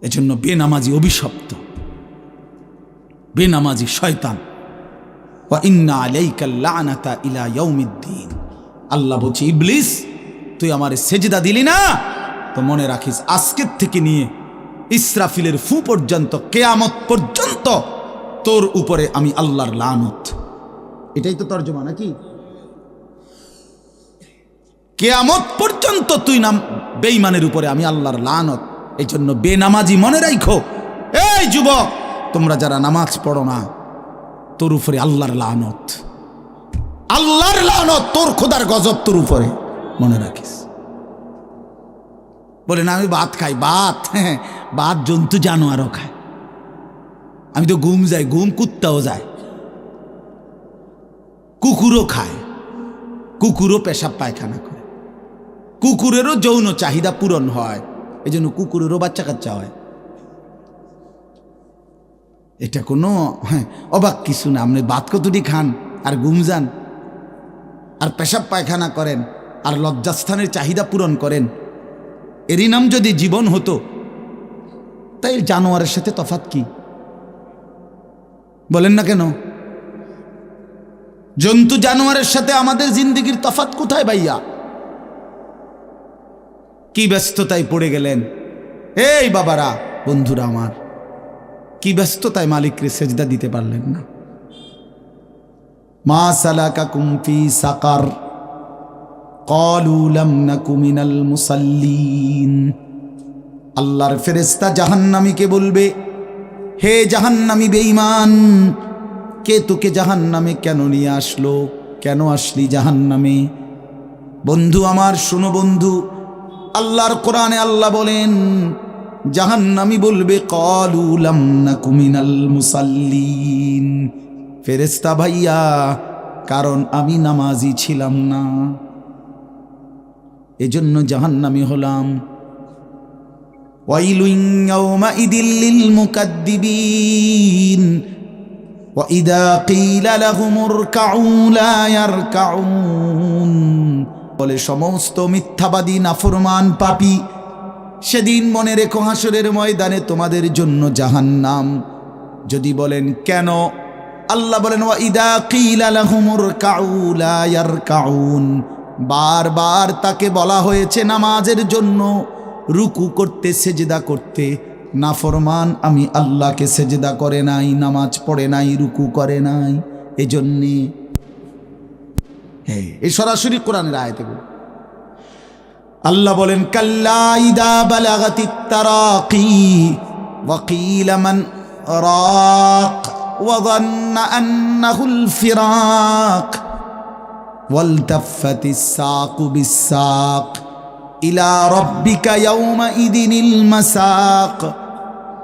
এজন্য বেনামাজি অভিশপ্ত, বেনামাজি শয়তান। ওয়া ইন্না আলাইকাল লানাতা ইলা ইয়াউমিদ্দিন। আল্লাহ বলছে ইবলিস তুই আমারে সেজদা দিলি না, তো মনে রাখিস আজকের থেকে নিয়ে ইসরাফিলের ফু পর্যন্ত, কিয়ামত পর্যন্ত তোর উপরে আমি আল্লাহর লানত। এটাই তো তর্জমা নাকি? কিয়ামত পর্যন্ত তুই নাম বেঈমানের উপরে আমি আল্লাহর লানত। এই জন্য বেনামাজি মনে রাখো, এই যুবক তোমরা যারা নামাজ পড়ো না, তোর উপরে আল্লাহর লানত। আল্লাহর লানত, তোর খোদার গজব তোর উপরে, মনে রাখিস। বলে না আমি ভাত খাই, ভাত, হ্যাঁ ভাত জন্তু জানোয়ারও খায়। আমি তো ঘুম যাই, ঘুম কুত্তাও যায়, কুকুরও খায়, কুকুরও পেশাব পায়খানা করে, কুকুরেরও যৌন চাহিদা পূরণ হয়, এই জন্য কুকুরেরও বাচ্চা কাচ্চা হয়। এটা কোনো অবাক কিছু না। আপনি ভাত কতটি খান আর ঘুম যান আর পেশাব পায়খানা করেন আর লজ্জাস্থানের চাহিদা পূরণ করেন, এরই নাম যদি জীবন হতো, তাই জানোয়ারের সাথে তফাৎ কি? বলেন না কেন? জন্তু জানোয়ারের সাথে আমাদের জিন্দেগির তফাৎ কোথায় ভাইয়া? কি ব্যস্ততায় পড়ে গেলেন এই বাবারা, বন্ধুরা আমার, কি ব্যস্ততায় মালিককে সেজদা দিতে পারলেন না। মা সালাকাকুম ফি সাকার ক্বালু লাম নাকু মিনাল মুসাল্লিন। আল্লাহর ফেরেশতা জাহান্নামীকে বলবে, হে জাহান্নামী বেঈমান, কে তোকে জাহান্নামে কেন নিয়ে আসলো? কেন আসলি জাহান্নামে? বন্ধু আমার শোনো বন্ধু, আল্লাহর কোরআনে আল্লাহ বলেন জাহান্নামী বলবে ক্বালু লাম নাকু মিনাল মুসাল্লিন, ফেরেশতা ভাইয়া কারণ আমি নামাজি ছিলাম না, এজন্য জাহান্নামী হলাম। ওয়াইলুন ইয়াওমাইদিল লিল মুকাদ্দিবিন ওয়া ইযা ক্বিলা লাহুমুর কাউ লা ইয়ারকাউন। বলে সমস্ত মিথ্যাবাদী নাফরমান পাপী, সেদিন মনে রেখো হাসরের ময়দানে তোমাদের জন্য জাহান্নাম। যদি বলেন কেন, আল্লাহ বলেন ওয়া ইযা ক্বিলা লাহুমুর কাউ লা ইয়ারকাউন, বারবার তাকে বলা হয়েছে নামাজের জন্য, রুকু করতে, সেজদা করতে, নাফরমান আমি আল্লাহকে সেজদা করে নাই, নামাজ পড়ে নাই, রুকু করে নাই, এজন্যে এই সরাসরি কোরআনের আয়াতে আল্লাহ বলেন কাল্লা ইদা বালাগাতিত তারাকি ওয়া কিলা মান রাক ওয়া যান্না আন্নাহুল ফিরাক ওয়ালতাফাতিস সাকু বিস-সাক ইলা রাব্বিকা ইয়াওমাইদিনিল মাসাক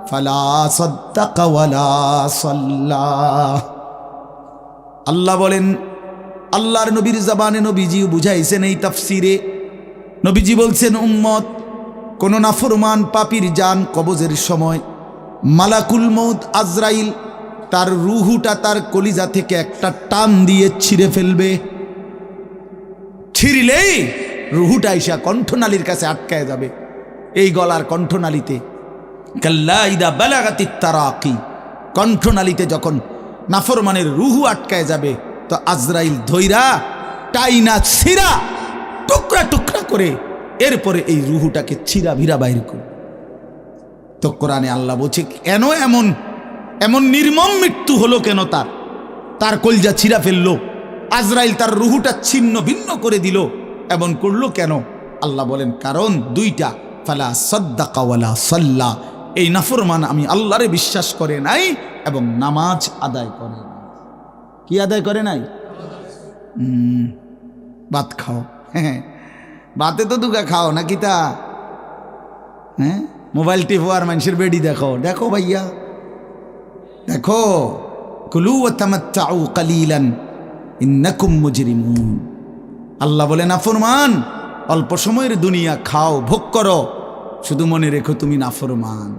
ফালা সাদ্দাকা ওয়ালা সাল্লা। আল্লাহ বলেন, আল্লাহর নবীর জবানে নবীজি বুঝাইছেন এই তাফসিরে, নবীজি বলছেন উম্মত, কোন নাফরমান পাপীর জান কবজের সময় মালাকুল মউত আজরাইল তার রুহুটা তার কলিজা থেকে একটা টান দিয়ে ছিঁড়ে ফেলবে। ছিঁড়লেই রুহুটা এসে কণ্ঠনালীর কাছে আটকায় যাবে, এই গলার কণ্ঠনালীতে। কাল্লা ইদা বালাগাতিত তারাকি, কণ্ঠনালীতে যখন নাফরমানের রুহু আটকায় যাবে, তো আজরাইল ধৈরা টাইনা ছিঁড়া টুকরা টুকরা করে এরপরে এই রুহুটাকে ছিঁড়া ভিড়া বাইর করে। তো কোরআনে আল্লাহ বলছে কেন এমন এমন নির্মম মৃত্যু হলো কেন? তার কলজা ছিঁড়া ফেললো, আজরাইল তার রুহুটা ছিন্ন ভিন্ন করে দিল, এমন করলো কেন? আল্লাহ বলেন কারণ দুইটা, ফালা সাদ্দাকা ওয়ালা সাল্লা, এই নাফরমান আমি আল্লাহরে বিশ্বাস করে নাই এবং নামাজ আদায় করে নাই। কি আদায় করে নাই? ভাত খাও, হ্যাঁ ভাতে তো দুগা খাও নাকি তা? হ্যাঁ মোবাইল টিপো আর মানুষের বেডি দেখো, দেখো ভাইয়া দেখো, কুলু ওয়া তামাত্তাউ কালিলান ইন্নাকুম মুজরিমুন। আল্লাহ বলে নাফরমান অল্প সময়ের দুনিয়া খাও, ভোগ করো, শুধু মনে রেখো তুমি নাফরমান।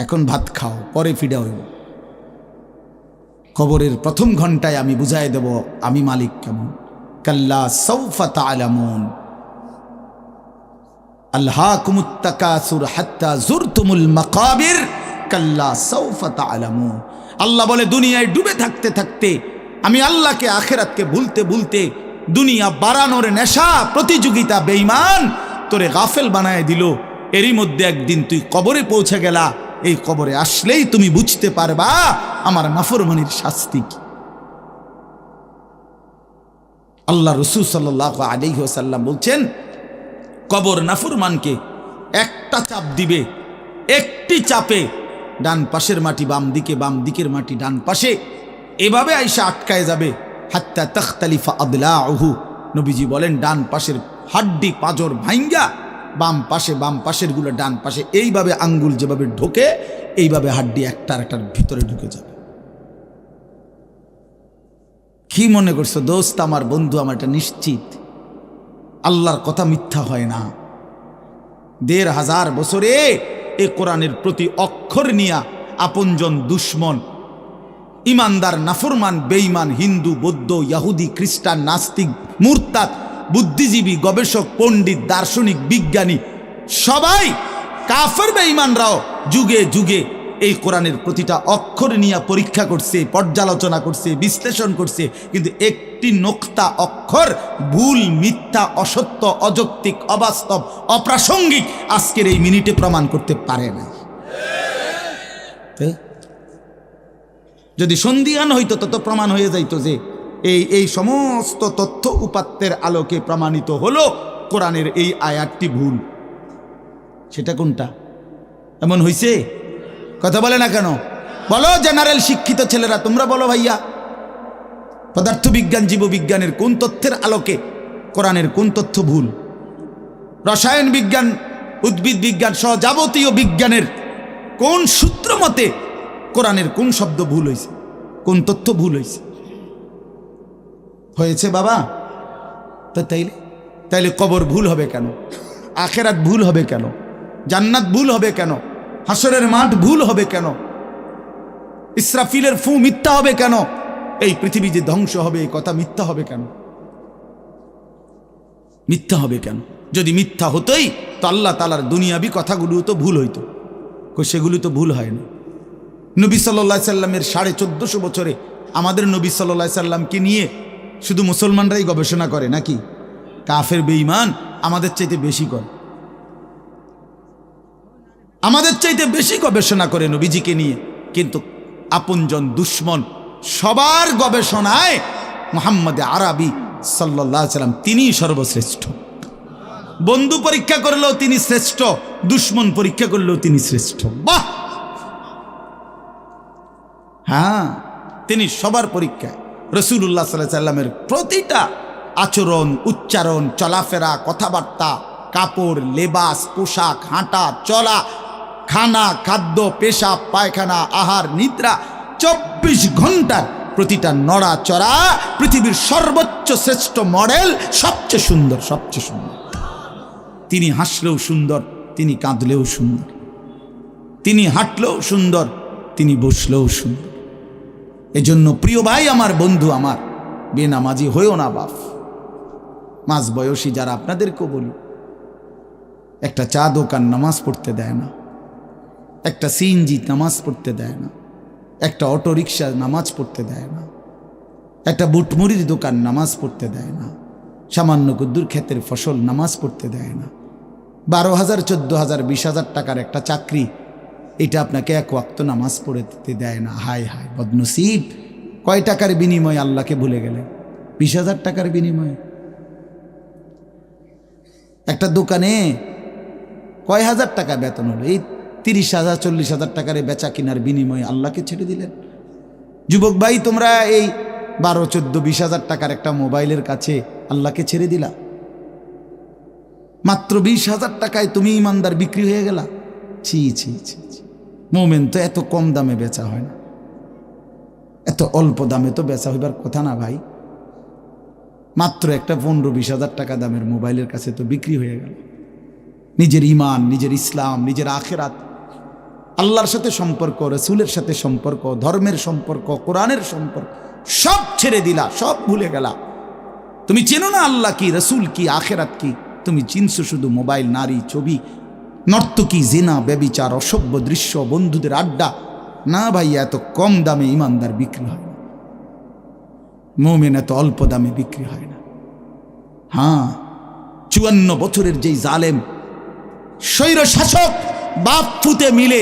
এখন ভাত খাও, পরে ফিডা হইব। কবরের প্রথম ঘন্টায় আমি বুঝাই দেব আমি মালিক কেমন। কাল্লা সাউফা তা'লামুন আলহাকুমুত তাকাসুর হাত্তা যুরতুমুল মাকাবির কাল্লা সাউফা তা'লামুন। আল্লাহ বলে দুনিয়ায় ডুবে থাকতে থাকতে আমি আল্লাহকে আখিরাতকে ভুলতে ভুলতে দুনিয়া বাড়ানোর নেশা প্রতিযোগিতা বেঈমান তোরে গাফেল বানায় দিল। এরই মধ্যে একদিন তুই কবরে পৌঁছে গেলা, এই কবরে আসলেই তুমি বুঝতে পারবা আমার নাফরমানির শাস্তি কি। আল্লাহ রাসূল সাল্লাল্লাহু আলাইহি ওয়াসাল্লাম বলছেন কবর নাফরমানকে একটা চাপ দিবে, একটি চাপে ডান পাশের মাটি বাম দিকে, বাম দিকের মাটি ডান পাশে, এভাবে আইসা আটকায় যাবে। হাত্তা তাখতালিফা আদলাউহু। নবীজি বলেন ডান পাশের হাড্ডি পাঁজর ভাঙ্গা বাম পাশের গুলো ডান পাশে এইভাবে আঙ্গুল যেভাবে ঢোকে এইভাবে হাড্ডি একটার ভিতরে ঢুকে যাবে। কি মনে করছো দোস্ত, আমার বন্ধু, আমার এটা নিশ্চিত আল্লাহর কথা মিথ্যা হয় না। ১৫০০ বছরে এ কোরআনের প্রতি অক্ষর নিয়া আপনজন দুশ্মন, ইমানদার নাফরমান, বেঈমান, হিন্দু, বৌদ্ধ, ইহুদি, খ্রিস্টান, নাস্তিক, মুরতাদ, বুদ্ধিজীবী, গবেষক, পণ্ডিত, দার্শনিক, বিজ্ঞানী, সবাই কাফের বেঈমানরাও যুগে যুগে এই কোরআনের প্রতিটা অক্ষর নিয়ে পরীক্ষা করছে, পর্যালোচনা করছে, বিশ্লেষণ করছে, কিন্তু একটি নোক্তা অক্ষর ভুল, মিথ্যা, অসত্য, অযৌক্তিক, অবাস্তব, অপ্রাসঙ্গিক আজকের এই মিনিটে প্রমাণ করতে পারে না। যদি সন্দিহান হইতো তত প্রমাণ হয়ে যাইতো যে এই সমস্ত তথ্য উপাত্তের আলোকে প্রমাণিত হলো কোরআনের এই আয়াতটি ভুল। সেটা কোনটা? এমন হইছে? কথা বলে না কেন? বলো জেনারেল শিক্ষিত ছেলেরা, তোমরা বলো ভাইয়া, পদার্থবিজ্ঞান, জীববিজ্ঞানের কোন তথ্যের আলোকে কোরআনের কোন তথ্য ভুল? রসায়ন বিজ্ঞান, উদ্ভিদ বিজ্ঞান সহ যাবতীয় বিজ্ঞানের কোন সূত্র মতে কোরআনের কোন শব্দ ভুল হয়েছে, কোন তথ্য ভুল হয়েছে? হয়েছে বাবা। তো তাইলে কবর ভুল হবে কেন? আখেরাত ভুল হবে কেন? জান্নাত ভুল হবে কেন? হাসরের মাঠ ভুল হবে কেন? ইসরাফিলের ফু মিথ্যা হবে কেন? এই পৃথিবী যে ধ্বংস হবে এই কথা মিথ্যা হবে কেন? মিথ্যা হবে কেন? যদি মিথ্যা হতোই তো আল্লাহ তাআলার দুনিয়াবি কথাগুলো তো ভুল হইতো, সেগুলো তো ভুল হয় না। নবী সাল্লাল্লাহু আলাইহি সাল্লামের 1450 বছরে আমাদের নবী সাল্লাল্লাহু আলাইহি সাল্লামকে নিয়ে শুধু মুসলমানরাই গবেষণা করে নাকি? কাফের বেঈমান আমাদের চাইতে বেশি করে, আমাদের চাইতে বেশি গবেষণা করে নবীজিকে নিয়ে, কিন্তু আপনজন দুশ্মন সবার গবেষণায় মুহাম্মদ আরবি সাল্লাল্লাহু আলাইহি সাল্লাম তিনিই সর্বশ্রেষ্ঠ। বন্ধু পরীক্ষা করলেও তিনি শ্রেষ্ঠ, দুশ্মন পরীক্ষা করলেও তিনি শ্রেষ্ঠ। বাহ! হ্যাঁ, তিনি সবার পরীক্ষায়। রাসূলুল্লাহ সাল্লাল্লাহু আলাইহি সাল্লামের প্রতিটা আচরণ, উচ্চারণ, চলাফেরা, কথাবার্তা, কাপড়, লেবাস, পোশাক, হাঁটা চলা, খানা, খাদ্য, পেশাব, পায়খানা, আহার, নিদ্রা, 24 ঘন্টার প্রতিটা নড়াচড়া পৃথিবীর সর্বোচ্চ শ্রেষ্ঠ মডেল, সবচেয়ে সুন্দর, সবচেয়ে সুন্দর। তিনি হাসলেও সুন্দর, তিনি কাঁদলেও সুন্দর, তিনি হাঁটলেও সুন্দর, তিনি বসলেও সুন্দর। এজন্য প্রিয় ভাই আমার, বন্ধু আমার, বেনামাজি হয়েও না বাপ। মাঝ বয়সী যারা, আপনাদেরকেও বলি, একটা চা দোকান নামাজ পড়তে দেয় না, একটা সিএনজি নামাজ পড়তে দেয় না, একটা অটো রিক্সা নামাজ পড়তে দেয় না, একটা বুটমুড়ির দোকান নামাজ পড়তে দেয় না, সামান্য কুদ্দুর ক্ষেতের ফসল নামাজ পড়তে দেয় না। 12,000, 14,000, 20,000 টাকার একটা চাকরি, এটা আপনাকে এক ওয়াক্ত নামাজ পড়তে দেয় না। হায় হায় বদনসিব! কয় টাকার বিনিময়ে আল্লাহকে ভুলে গেলেন? 20,000 টাকার বিনিময়ে। একটা দোকানে কয় হাজার টাকা বেতন হলো, এই 30,000, 40,000 টাকার বেচা কিনার বিনিময়ে আল্লাহকে ছেড়ে দিলেন। যুবক ভাই, তোমরা এই 12, 14, 20,000 টাকার একটা মোবাইলের কাছে আল্লাহকে ছেড়ে দিলা। মাত্র 20,000 টাকায় তুমি ইমানদার বিক্রি হয়ে গেলা। ছি ছি ছি ছি! মোমেন তো এত কম দামে বেচা হয় না, এত অল্প দামে তো বেচা হইবার কথা না ভাই। মাত্র একটা 15-20,000 টাকা দামের মোবাইলের কাছে তো বিক্রি হয়ে গেল। নিজের ইমান, নিজের ইসলাম, নিজের আখেরাত, আল্লাহর সাথে সম্পর্ক, রাসূলের সাথে সম্পর্ক, ধর্মের সম্পর্ক, কোরআনের সম্পর্ক সব ছেড়ে দিলা, সব ভুলে গেলা। তুমি চেনো না আল্লাহ কি, রাসূল কি, আখেরাত কি। তুমি চিনছো শুধু মোবাইল, নারী, ছবি, নর্তকী, জিনা, ব্যভিচার, অসভ্য দৃশ্য, বন্ধুদের আড্ডা। না ভাইয়া, এত কম দামে ইমানদার বিক্রি হয় না, মুমিন এত অল্প দামে বিক্রি হয় না। হ্যাঁ, 54 বছরের যেই জালেম স্বৈর শাসক বাপ ফুতে মিলে,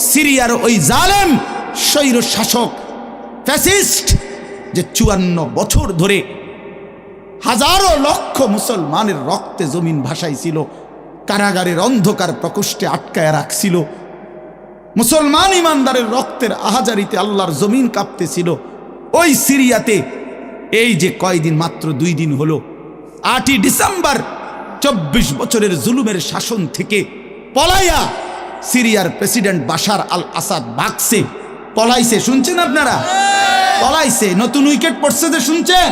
সিরিয়ার ওই জালেম স্বৈর শাসক ফ্যাসিস্ট, যে 54 বছর ধরে হাজারো লক্ষ মুসলমানের রক্তে জমিন ভাসাইছিল, কারাগারের অন্ধকার প্রকোষ্ঠে আটকায় রাখছিল, মুসলমান ইমানদারের রক্তের আহাজারিতে আল্লাহর জমিন কাঁপতেছিল। ওই সিরিয়াতে এই যে কয়দিন, মাত্র 2 দিন হলো, 8ই ডিসেম্বর 24 বছরের জুলুমের শাসন থেকে পলাইয়া সিরিয়ার প্রেসিডেন্ট বাশার আল আসাদ ভাগছে, পলাইছে। শুনছেন আপনারা? পলাইছে। নতুন উইকেট পড়ছে যে, শুনছেন?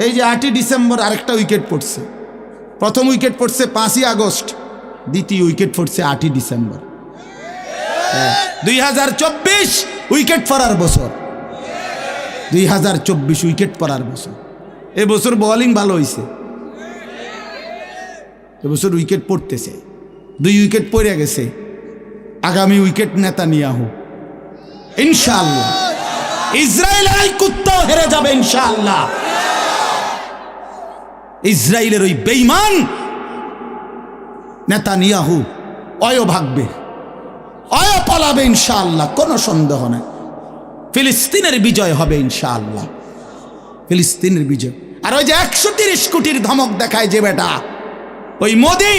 এই যে 8ই ডিসেম্বর আরেকটা উইকেট পড়ছে। প্রথম উইকেট পড়ছে 5ই আগস্ট, দ্বিতীয় উইকেট পড়ছে 8ই ডিসেম্বর। 2024 উইকেট পড়ার বছর, 2024 উইকেট পড়ার বছর। এবছর বোলিং ভালো হয়েছে, এবছর উইকেট পড়তেছে। 2 উইকেট পড়ে গেছে। আগামী উইকেট নেতানিয়াহু, ইনশাআল্লাহ। ইসরায়েলের এই কুত্তাও হেরে যাবে ইনশাআল্লাহ। ইসরায়েলের ওই বেঈমান নেতানিয়াহু অয় ভাগবে, অয় পালাবে ইনশাআল্লাহ, কোনো সন্দেহ নেই। ফিলিস্তিনের বিজয় হবে ইনশাআল্লাহ, ফিলিস্তিনের বিজয়। আর ওই যে 130 কোটির ধমক দেখায় যে বেটা, ওই মোদি,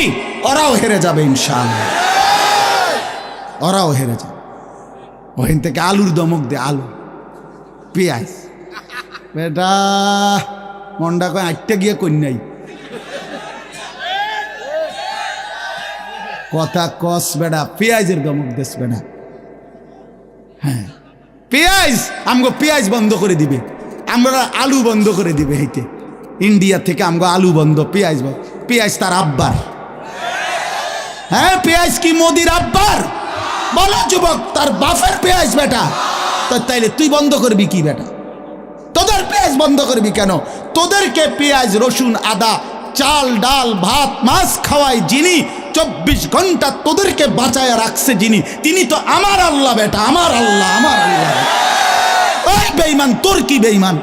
ওরাও হেরে যাবে ইনশাআল্লাহ, ওরাও হেরে যাবে। ওখান থেকে আলুর ধমক দে, আলু, পেঁয়াজ। বেটা মন্ডা কয় আটটা গিয়ে কন্যাই কথা কস বেটা, পেঁয়াজের ধমক দেশ বেটা। হ্যাঁ, পেঁয়াজ, আমগো পেঁয়াজ বন্ধ করে দিবে, আমরা আলু বন্ধ করে দিবে। হেঁটে ইন্ডিয়া থেকে আমগো আলু বন্ধ, পেঁয়াজ বন্ধ। পেঁয়াজ তার আব্বার। হ্যাঁ, পেঁয়াজ কি মোদির আব্বার? বলো যুবক, তার বাপের পেঁয়াজ বেটা। তো তাইলে তুই বন্ধ করবি কি বেটা? তোদের পেঁয়াজ বন্ধ করবি কেন? তোদেরকে পেঁয়াজ, রসুন, আদা, চাল, ডাল, ভাত, মাছ খাওয়ায় যিনি, 24 ঘন্টা তোদেরকে বাঁচায় রাখছে যিনি, তিনি তো আমার আল্লাহ বেটা, আমার আল্লাহ, আমার আল্লাহ। ওই বেঈমান, তোর কি বেঈমান?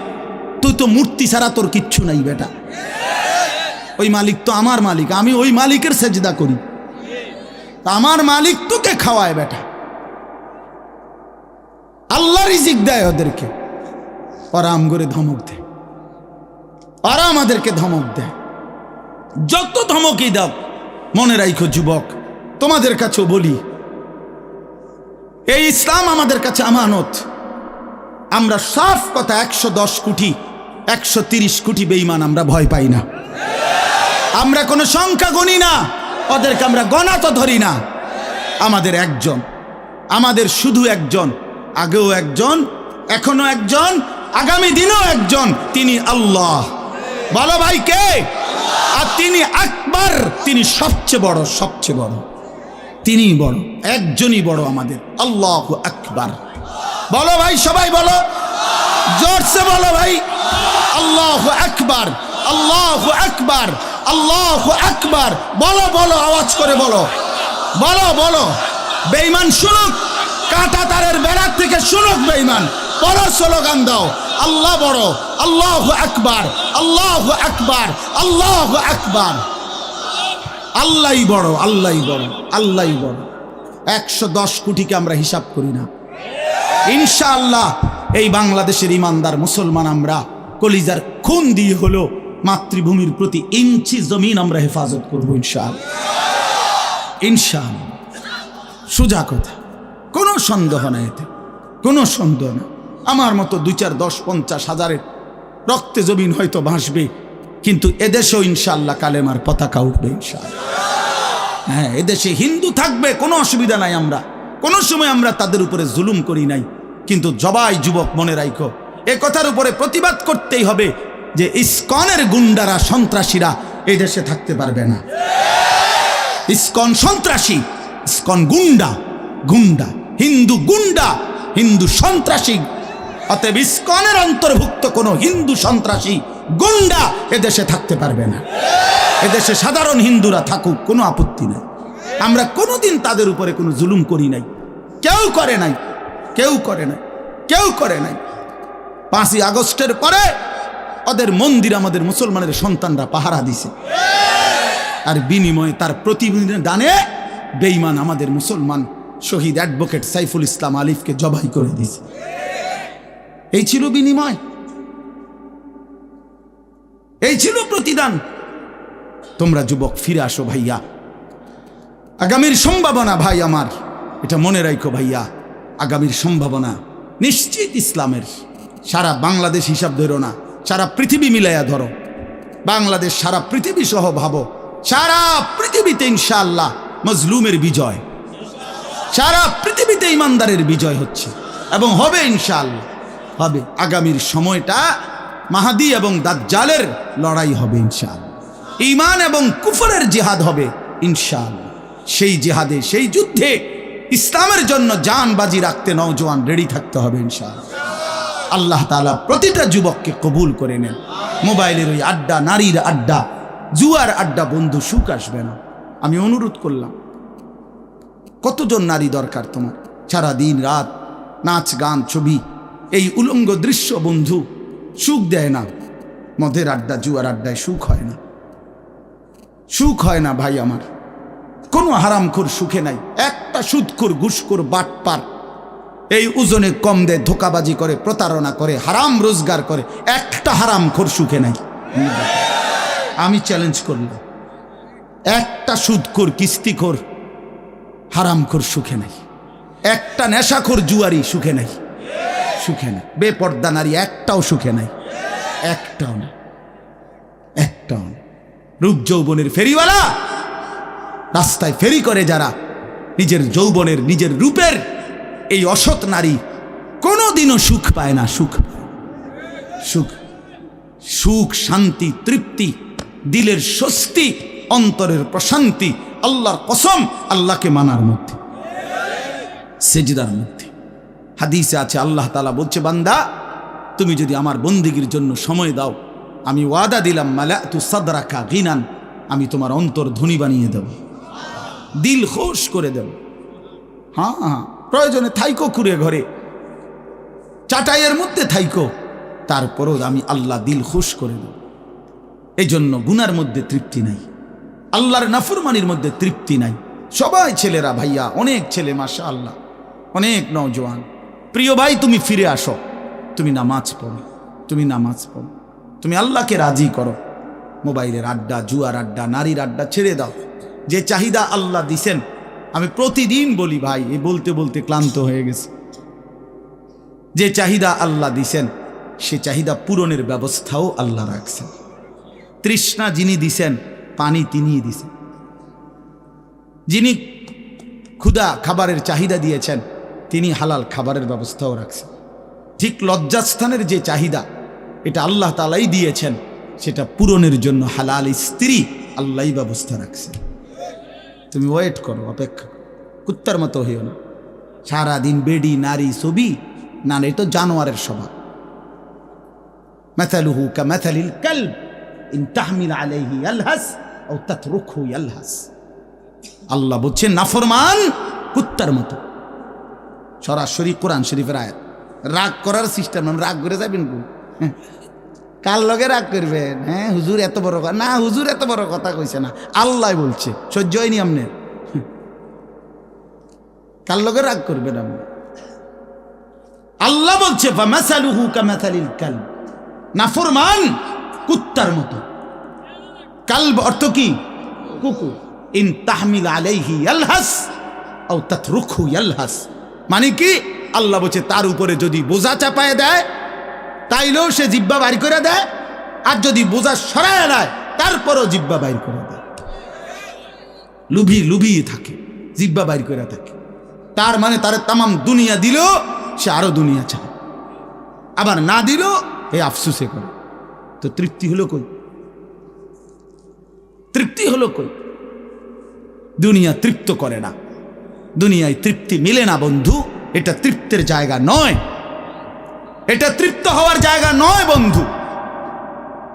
তুই তো মূর্তি ছাড়া তোর কিচ্ছু নাই বেটা। ওই মালিক তো আমার মালিক, আমি ওই মালিকের সেজদা করি। আমার মালিক তোকে খাওয়ায় বেটা। আল্লাহ রিজিক দেয় ওদেরকে, ওরা আম করে ধমক দেয়, ওরা আমাদেরকে ধমক দেয়। যত ধমকই দাও, মনে রাখো যুবক, তোমাদের কাছেও বলি, এই ইসলাম আমাদের কাছে আমানত। আমরা সাফ কথা, 110 কোটি 130 কোটি বেঈমান আমরা ভয় পাই না। আমরা কোনো সংখ্যা গণি না, ওদেরকে আমরা গণা তো ধরি না। আমাদের একজন, আমাদের শুধু একজন, আগেও একজন, এখনো একজন, আগামী দিনও একজন, তিনি আল্লাহ। বলো ভাই কে? আর তিনি আকবার, তিনি সবচেয়ে বড়, সবচেয়ে বড়, তিনি বড়, একজনই বড় আমাদের, আল্লাহু আকবার। বলো ভাই, সবাই বলো, জোরসে বলো ভাই, আল্লাহু আকবার, আল্লাহু আকবার, আল্লাহু আকবার। বলো বলো, আওয়াজ করে বলো, বলো বলো। বেঈমান শুনুক, কাঁটা তারের বেড়ার থেকে শুনুক বেঈমান। বড় স্লোগান দাও, আল্লাহ বড়, আল্লাহু আকবার, আল্লাহু আকবার, আল্লাহু আকবার। আল্লাহই বড়, আল্লাহই বড়, আল্লাহই বড়। 110 কোটিকে আমরা হিসাব করি না। ইনশাআল্লাহ এই বাংলাদেশের ইমানদার মুসলমান আমরা কলিজার খুন দিয়ে হলো মাতৃভূমির প্রতি ইঞ্চি জমিন আমরা হেফাজত করবো ইনশাআল্লাহ, ইনশাআল্লাহ। সোজা কথা, কোনো সন্দেহ নাই এতে, কোনো সন্দেহ না। আমার মতো 2, 4, 10, 50 হাজারের রক্তে জমিন হয়তো ভাসবে, কিন্তু এদেশেও ইনশাআল্লাহ কালেমার পতাকা উঠবে ইনশাআল্লাহ। হ্যাঁ, এদেশে হিন্দু থাকবে, কোনো অসুবিধা নাই। আমরা কোনো সময় আমরা তাদের উপরে জুলুম করি নাই, কিন্তু জবাই যুবক মনে রাখো, এ কথার উপরে প্রতিবাদ করতেই হবে যে ইসকনের গুন্ডারা, সন্ত্রাসীরা এই দেশে থাকতে পারবে না। ইসকন সন্ত্রাসী, ইসকন গুন্ডা, গুন্ডা, হিন্দু গুন্ডা, হিন্দু সন্ত্রাসী। অতএব ইসকনের অন্তর্ভুক্ত কোনো হিন্দু সন্ত্রাসী গুন্ডা এদেশে থাকতে পারবে না। এদেশে সাধারণ হিন্দুরা থাকুক, কোনো আপত্তি নাই। আমরা কোনোদিন তাদের উপরে কোনো জুলুম করি নাই, কেউ করে নাই, কেউ করে নাই, কেউ করে নাই। 5ই আগস্টের পরে ওদের মন্দির আমাদের মুসলমানের সন্তানরা পাহারা দিছে, আর বিনিময়ে তার প্রতিদানে বেঈমান আমাদের মুসলমান শহীদ অ্যাডভোকেট সাইফুল ইসলাম আলিফকে জবাই করে দিয়েছে। এই ছিল বিনিময়, এই ছিল প্রতিদান। তোমরা যুবক ফিরে আসো ভাইয়া, আগামীর সম্ভাবনা ভাই আমার, এটা মনে রাখো ভাইয়া, আগামীর সম্ভাবনা নিশ্চিত ইসলামের। সারা বাংলাদেশ হিসাব ধরো না, সারা পৃথিবী মিলাইয়া ধরো। বাংলাদেশ সারা পৃথিবী সহ ভাবো, সারা পৃথিবীতে ইনশাআল্লাহ মজলুমের বিজয়, সারা পৃথিবীতে ইমানদারের বিজয় হচ্ছে এবং হবে ইনশাআল্লাহ, হবে। আগামীর সময়টা মাহাদি এবং দাজ্জালের লড়াই হবে ইনশাআল্লাহ। ঈমান এবং কুফরের জিহাদ হবে ইনশাআল্লাহ। সেই জিহাদে, সেই যুদ্ধে ইসলামের জন্য জান বাজি রাখতে নওজোয়ান রেডি থাকতে হবে ইনশাআল্লাহ। আল্লাহ তাআলা প্রতিটা যুবককে কবুল করে নেন। মোবাইলের ওই আড্ডা, নারীর আড্ডা, জুয়ার আড্ডা বন্ধু, সুখ আসবে না। আমি অনুরোধ করলাম, কতজন নারী দরকার তোমার? সারা দিন রাত নাচ গান ছবি, এই উলঙ্গ দৃশ্য বন্ধু সুখ দেয় না। মদের আড্ডা, জুয়ার আড্ডায় সুখ হয় না, সুখ হয় না ভাই আমার। কোনো হারামখোর সুখে নাই। একটা সুদখোর, ঘুষখোর, বাটপার এই ওজনে কম দেয়, ধোকাবাজি করে, প্রতারণা করে, হারাম রোজগার করে, একটা হারামখোর সুখে নাই। আমি চ্যালেঞ্জ করলাম, একটা সুদখোর, কিস্তিখোর, হারামখোর সুখে নাই। একটা নেশাখোর জুয়ারি সুখে নাই, সুখে নাই। বেপর্দা নারী একটাও সুখে নাই, একটাও না, একটাও না। রূপ যৌবনের ফেরিওয়ালা, রাস্তায় ফেরি করে যারা, নিজের যৌবনের, নিজের রূপের এই অসৎ নারী কোনোদিনও সুখ পায় না। সুখ, সুখ, সুখ, শান্তি, তৃপ্তি, দিলের স্বস্তি, অন্তরের প্রশান্তি আল্লাহর কসম আল্লাহকে মানার মধ্যে, সেজদার মধ্যে। হাদিসে আছে, আল্লাহ তাআলা বলছে, বান্দা তুমি যদি আমার বন্দেগীর জন্য সময় দাও, আমি ওয়াদা দিলাম, মালাতু সাদরাকা গিনান, আমি তোমার অন্তর ধনী বানিয়ে দেব, দিল খুশ করে দেব। হ্যাঁ হ্যাঁ, প্রয়োজনে থাইকো কুড়ে ঘরে, চাটাইয়ের মধ্যে থাইকো, তারপরও আমি আল্লাহ দিল খুশ করে দেব। এই জন্য গুনার মধ্যে তৃপ্তি নাই, আল্লাহর নাফরমানির মধ্যে তৃপ্তি নাই। সবাই ছেলেরা, ভাইয়া, অনেক ছেলে মাশাআল্লাহ, অনেক নওজোয়ান। প্রিয় ভাই, তুমি ফিরে আসো, তুমি নামাজ পড়ো, তুমি নামাজ পড়ো, তুমি আল্লাহকে রাজি করো। মোবাইলের আড্ডা, জুয়ার আড্ডা, নারীর আড্ডা ছেড়ে দাও। যে চাহিদা আল্লাহ দিছেন, আমি প্রতিদিন বলি ভাই, এই বলতে বলতে ক্লান্ত হয়ে গেছে। যে চাহিদা আল্লাহ দিছেন, সে চাহিদা পূরণের ব্যবস্থাও আল্লাহ রাখছেন। তৃষ্ণা যিনি দিছেন, পানি তিনিই দিছেন। যিনি ক্ষুধা, খাবারের চাহিদা দিয়েছেন, তিনি হালাল খাবারের ব্যবস্থাও রাখছেন। ঠিক লজ্জাস্থানের যে চাহিদা, এটা আল্লাহ তাআলাই দিয়েছেন, সেটা পূরণের জন্য হালাল স্ত্রী আল্লাহই ব্যবস্থা রাখছেন। তুমি ওয়েট করো, অপেক্ষা করো, কুত্তার মতো হইও না। সারাদিন বেডি, নারী, ছবি, না, এটা তো জানোয়ারের স্বভাব। মাথালুহু কামাথালিল কালব ইন তাহমিল আলাইহি ইয়ালহাস আও তাতরুকহু ইয়ালহাস। আল্লাহ বলছেন নাফরমান কুত্তার মতো। সরাসরি কোরআন শরীফের আয়াত। রাগ করার সিস্টেম, রাগ করে যাবেন কার লগে রাগ করবেন? হ্যাঁ, হুজুর এত বড় কথা না, হুজুর এত বড় কথা কইছে না, আল্লাহ বলছে। সহ্য হয়নি আমনের? কার লগে রাগ করবেন আপনি? আল্লাহ বলছে ফামাসালুহু কামাসালিল কালব, নাফরমান কুত্তার মতো। কালব অর্থ কি? কুকুর। ইন তাহমিল আলাইহি ইয়ালহাস আও তাতরুকহু ইয়ালহাস, মানে কি? আল্লাহ বলছে তার উপরে যদি বোঝা চাপায় দেয়, তাইলেও সে জিব্বা বাইর করে দেয়, আর যদি বোঝা সরায় দেয়, তারপরও জিব্বা বাইর করে দেয়। লুভিয়ে থাকে, জিব্বা বাইর করে থাকে। তার মানে তার তামাম দুনিয়া দিলেও সে আরো দুনিয়া চায়, আবার না দিলেও এই আফসুসে করে। তো তৃপ্তি হলো কই? তৃপ্তি হলো কই? দুনিয়া তৃপ্ত করে না, দুনিয়ায় তৃপ্তি মিলে না বন্ধু। এটা তৃপ্তের জায়গা নয়, এটা তৃপ্ত হওয়ার জায়গা নয় বন্ধু।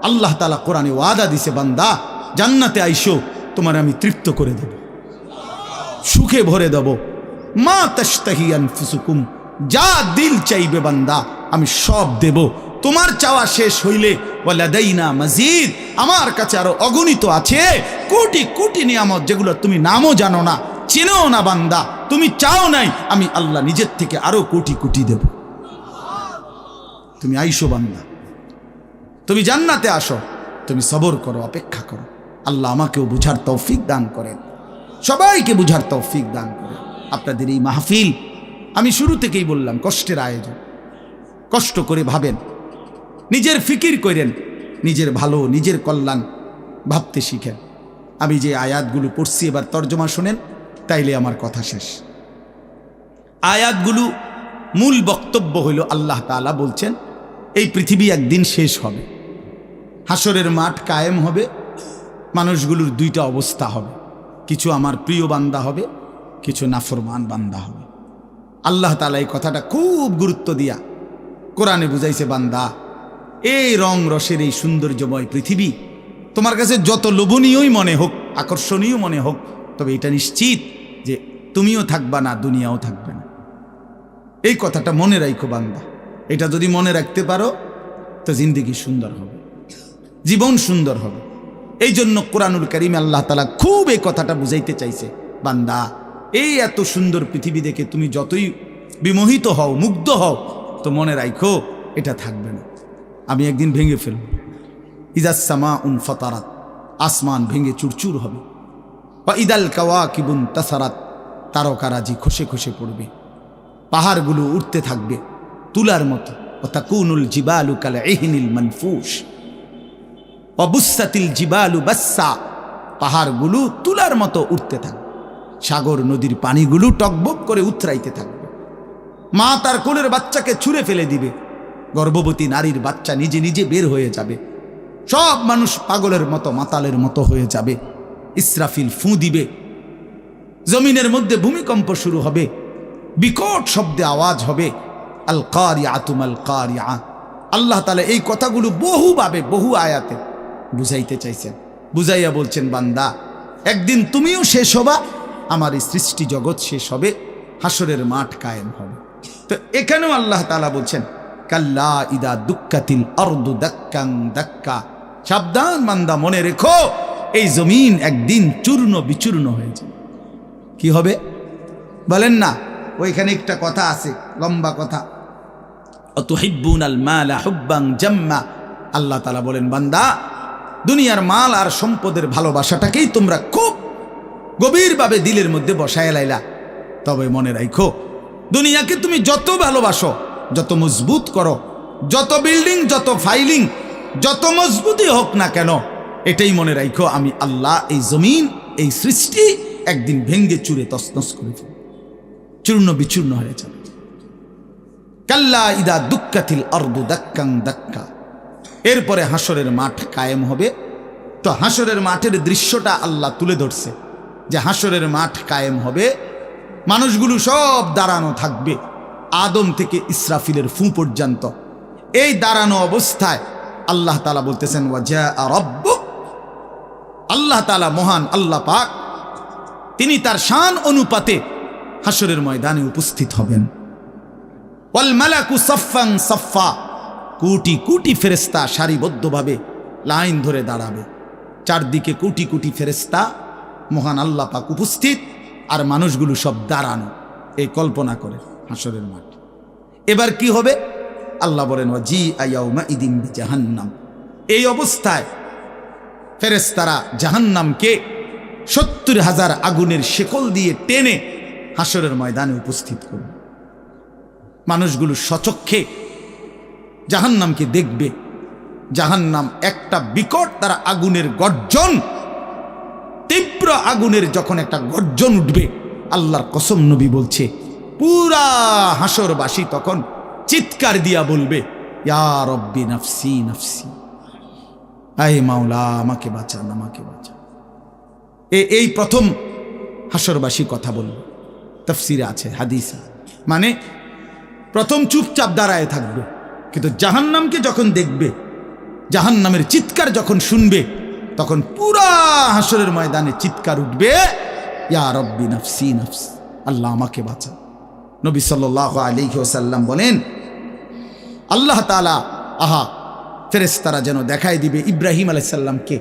আল্লাহ তাআলা কোরআনে ওয়াদা দিছে, বান্দা জান্নাতে আইসো, তোমার আমি তৃপ্ত করে দেব, সুখে ভরে দেব। মা তাশতাহি আনফুসুকুম, যা দিল চাইবে বান্দা আমি সব দেব। তোমার চাওয়া শেষ হইলে ওয়ালাদাইনা মাজিদ, আমার কাছে আরো অগণিত আছে কোটি কোটি নিয়ামত, যেগুলো তুমি নামও জানো না, চিনো না বান্দা। তুমি চাও নাই, আমি আল্লাহ নিজের থেকে আরো কোটি কোটি দেব। তুমি আইসো বান্দা, তুমি জান্নাতে আসো, তুমি সবর করো, অপেক্ষা করো। আল্লাহ আমাকেও বুঝার তৌফিক দান করেন, সবাইকে বুঝার তৌফিক দান করেন। আপনাদের এই মাহফিল আমি শুরু থেকেই বললাম কষ্টের আয়োজন, কষ্ট করে ভাবেন, নিজের ফিকির করেন, নিজের ভালো নিজের কল্যাণ ভাবতে শিখেন। আমি যে আয়াতগুলো পড়ছি এবার তর্জমা শোনেন, তাইলে আমার কথা শেষ। আয়াতগুলো মূল বক্তব্য হইল আল্লাহ তাআলা বলছেন এই পৃথিবী একদিন শেষ হবে, হাসরের মাঠ কায়েম হবে, মানুষগুলোর দুইটা অবস্থা হবে, কিছু আমার প্রিয় বান্দা হবে, কিছু নাফরমান বান্দা হবে। আল্লাহ তাআলা এই কথাটা খুব গুরুত্ব দিয়া কোরআনে বুঝাইছে, বান্দা এই রং রসের এই সৌন্দর্যময় পৃথিবী তোমার কাছে যত লোভনীয়ই মনে হোক, আকর্ষণীয় মনে হোক, তবে এটা নিশ্চিত যে তুমিও থাকবা না, দুনিয়াও থাকবে না। এই কথাটা মনে রাখো বান্দা, এটা যদি মনে রাখতে পারো তো জিন্দেগি সুন্দর হবে, জীবন সুন্দর হবে। এই জন্য কোরআনুল কারীমে আল্লাহ তাআলা খুব এই কথাটা বুঝাইতে চাইছে, বান্দা এই এত সুন্দর পৃথিবী দেখে তুমি যতই বিমোহিত হও, মুগ্ধ হও, তো মনে রাখো এটা থাকবে না, আমি একদিন ভেঙে ফেলব। ইজাস সামাউন ফাতারাত, আসমান ভেঙে চুরচুর হবে। ওয়া ইদাল কাওয়াকিবুন তাসারাত, তারকারাজি খসে খসে পড়বে, পাহাড়গুলো উঠতে থাকবে তুলার মতো। ওয়া তাকুনুল জিবালু কাল ইহনিল মানফুশ ওয়া বুসাতিল জিবালু বাসসা, পাহাড়গুলো তুলার মতো উঠতে থাকবে, সাগর নদীর পানিগুলো টকবক করে উতরাইতে থাকবে। মা তার কোলের বাচ্চাকে ছুঁড়ে ফেলে দিবে, গর্ভবতী নারীর বাচ্চা নিজে নিজে বের হয়ে যাবে, সব মানুষ পাগলের মতো মাতালের মতো হয়ে যাবে। ইসরাফিল ফুঁ দিবে, জমিনের মধ্যে ভূমিকম্প শুরু হবে, বিকট শব্দে আওয়াজ হবে। আল কারিআতু মাল কারিআ, আল্লাহ তাআলা এই কথাগুলো বহুভাবে বহু আয়াতে বুঝাইতে চাইছেন, বুঝাইয়া বলছেন, বান্দা একদিন তুমিও শেষ হবা, আমার এই সৃষ্টি জগৎ শেষ হবে, হাসরের মাঠ কায়েম হবে। তো এখানেও আল্লাহ তাআলা বলছেন, কাল্লা ইদা দুক্কাতিল আরদু দাক্কাং দাক্কা, সাবধান বান্দা, মনে রেখো এই জমিন একদিন চূর্ণ বিচূর্ণ হয়ে যাবে। কি হবে বলেন না? ওইখানে একটা কথা আছে, লম্বা কথা, অতুহিব্বুনাল মালা হুব্বান জাম্মা। আল্লাহ তাআলা বলেন, বান্দা দুনিয়ার মাল আর সম্পদের ভালোবাসাটাকেই তোমরা খুব গভীরভাবে দিলের মধ্যে বসায় লাইলা। তবে মনে রাখো, দুনিয়াকে তুমি যত ভালোবাসো, যত মজবুত করো, যত বিল্ডিং, যত ফাইলিং, যত মজবুতই হোক না কেন, এটাই মনে রাখো আমি আল্লাহ এই জমিন, এই সৃষ্টি একদিন ভেঙ্গে চুরে তছনছ করে ফেলব, চূর্ণ বিচূর্ণ হয়ে যাবে। কাল্লা ইদা দুক্কাতিল আরদু দাক্কাং দাক্কা, এরপরে হাসরের মাঠ কায়েম হবে। তো হাসরের মাঠের দৃশ্যটা আল্লাহ তুলে ধরছে যে হাসরের মাঠ কায়েম হবে, মানুষগুলো সব দাঁড়ানো থাকবে, আদম থেকে ইসরাফিলের ফুঁ পর্যন্ত। এই দাঁড়ানো অবস্থায় আল্লাহ তাআলা বলতেছেন, ওয়াজা রাব্বুক, আল্লাহ তাআলা মহান আল্লাহ পাক, তিনি তার শান অনুপাতে হাসরের ময়দানে উপস্থিত হবেন। ওয়াল মালাকু সাফফান সাফফা, কোটি কোটি ফেরেশতা সারিবদ্ধভাবে লাইন ধরে দাঁড়াবে, চারদিকে কোটি কোটি ফেরেশতা, মহান আল্লাহ পাক উপস্থিত, আর মানুষগুলো সব দাঁড়ানো। এই কল্পনা করে হাসরের মাঠ। এবার কি হবে? আল্লাহ বলেন, ওয়াজিআ ইয়াউমাইদিন বিজাহান্নাম, এই অবস্থায় ফেরেশতারা জাহান্নামকে ৭০,০০০ আগুনের শেকল দিয়ে টেনে হাসরের ময়দানে উপস্থিত করবে। মানুষগুলো সচক্ষে জাহান্নামকে দেখবে। জাহান্নাম একটা বিকট তারা আগুনের গর্জন, তীব্র আগুনের যখন একটা গর্জন উঠবে, আল্লাহর কসম নবী বলছে, পুরা হাসরবাসী তখন চিৎকার দিয়া বলবে, ইয়া রব্বি নাফসি নাফসি, আয় মাওলা আমাকে বাঁচান, আমাকে বাঁচান। এই প্রথম হাসরবাসী কথা বলবে, তাফসিরে আছে, হাদিসে, মানে প্রথম চুপচাপ দাঁড়ায় থাকবে, কিন্তু জাহান্নামকে যখন দেখবে, জাহান্নামের চিৎকার যখন শুনবে, তখন পুরা হাসরের ময়দানে চিৎকার উঠবে, ইয়া রব্বি নাফসি নাফসি, আল্লাহ আমাকে বাঁচান। নবী সাল্লাল্লাহু আলাইহি ওয়াসাল্লাম বলেন, আল্লাহ তাআলা ফেরেশতারা যেন দেখাই দিবে ইব্রাহিম আলাইহিস সালামকে,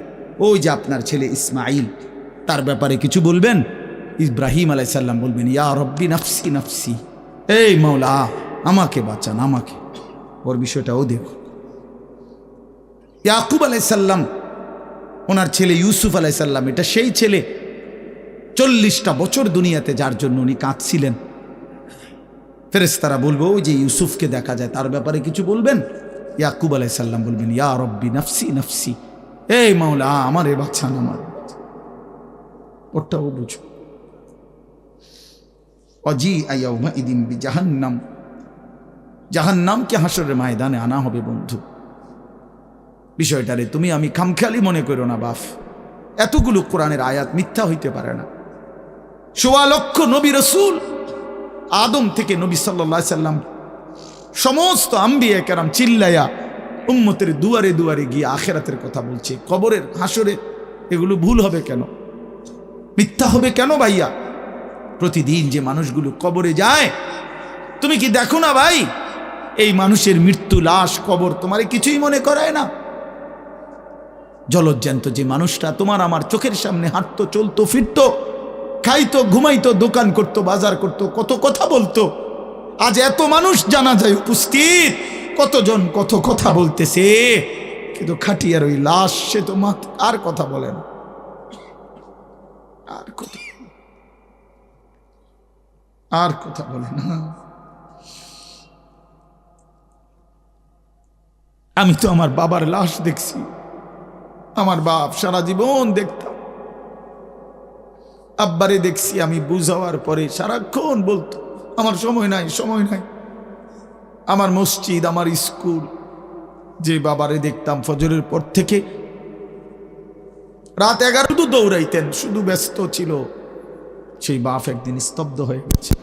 ওই যে আপনার ছেলে ইসমাইল, তার ব্যাপারে কিছু বলবেন। ইব্রাহিম আলাইহিস সালাম বলবেন, ইয়া রব্বি নাফসি নাফসি, এই মাওলা আমাকে বাঁচান, আমাকে। ওর বিষয়টাও দেখো। ইয়াকুব আলাইহিস সালাম, ওনার ছেলে ইউসুফ আলাইহিস সালাম, এটা সেই ছেলে 40টা বছর দুনিয়াতে যার জন্য উনি কাঁদছিলেন। ফেরেশতারা বলবো ওই যে ইউসুফকে দেখা যায় তার ব্যাপারে কিছু বলবেন? ইয়াকুব আলাইহিস সালাম বলবেন, ইয়া রব্বি নাফসি নাফসি, এই মাওলা আমার এ বাচ্চা না, আমার ওটাও বুঝো। অজি আয়াউমা ইদিন বি জাহান্নাম, জাহান্নামকে হাসরের ময়দানে আনা হবে বন্ধু। বিষয়টারে তুমি আমি খামখেয়ালি মনে করো না বাপ, এতগুলো কোরআনের আয়াত মিথ্যা হইতে পারে না। ১৬ লক্ষ নবী রসুল, আদম থেকে নবী সাল্লাল্লাহু আলাইহি সাল্লাম সমস্ত আম্বিয়া কেরাম চিল্লাইয়া উম্মতের দুয়ারে দুয়ারে গিয়ে আখিরাতের কথা বলছে, কবরের হাসরের। এগুলো ভুল হবে কেন, মিথ্যা হবে কেন ভাইয়া? প্রতিদিন যে মানুষগুলো কবরে যায়, তুমি কি দেখো না ভাই, এই মানুষের মৃত্যু, লাশ, কবর তোমারে কিছুই মনে করায় না? জলজ্জান্ত যে মানুষটা তোমার আমার চোখের সামনে হাঁটতো, চলতো, ফিরতো, খাইতো, ঘুমাইতো, দোকান করতো, বাজার করতো, কত কথা বলতো, আজ এত মানুষ জানাজায় উপস্থিত, কতজন কত কথা বলতেছে, কিন্তু খাটিয়ার ওই লাশ, সে তো আর কথা বলে না, আর কথা বলে না। আমি তো আমার বাবার লাশ দেখছি, আমার বাপ সারা জীবন দেখতাম, আব্বারে দেখছি আমি বুঝাওয়ার পরে সারাক্ষণ বলতো আমার সময় নাই, সময় নাই। আমার মসজিদ, আমার স্কুল, যে বাবারে দেখতাম ফজরের পর থেকে রাত 11 তো দৌড়াইতেন, শুধু ব্যস্ত ছিল, সেই বাপ একদিন স্তব্ধ হয়ে গেছে।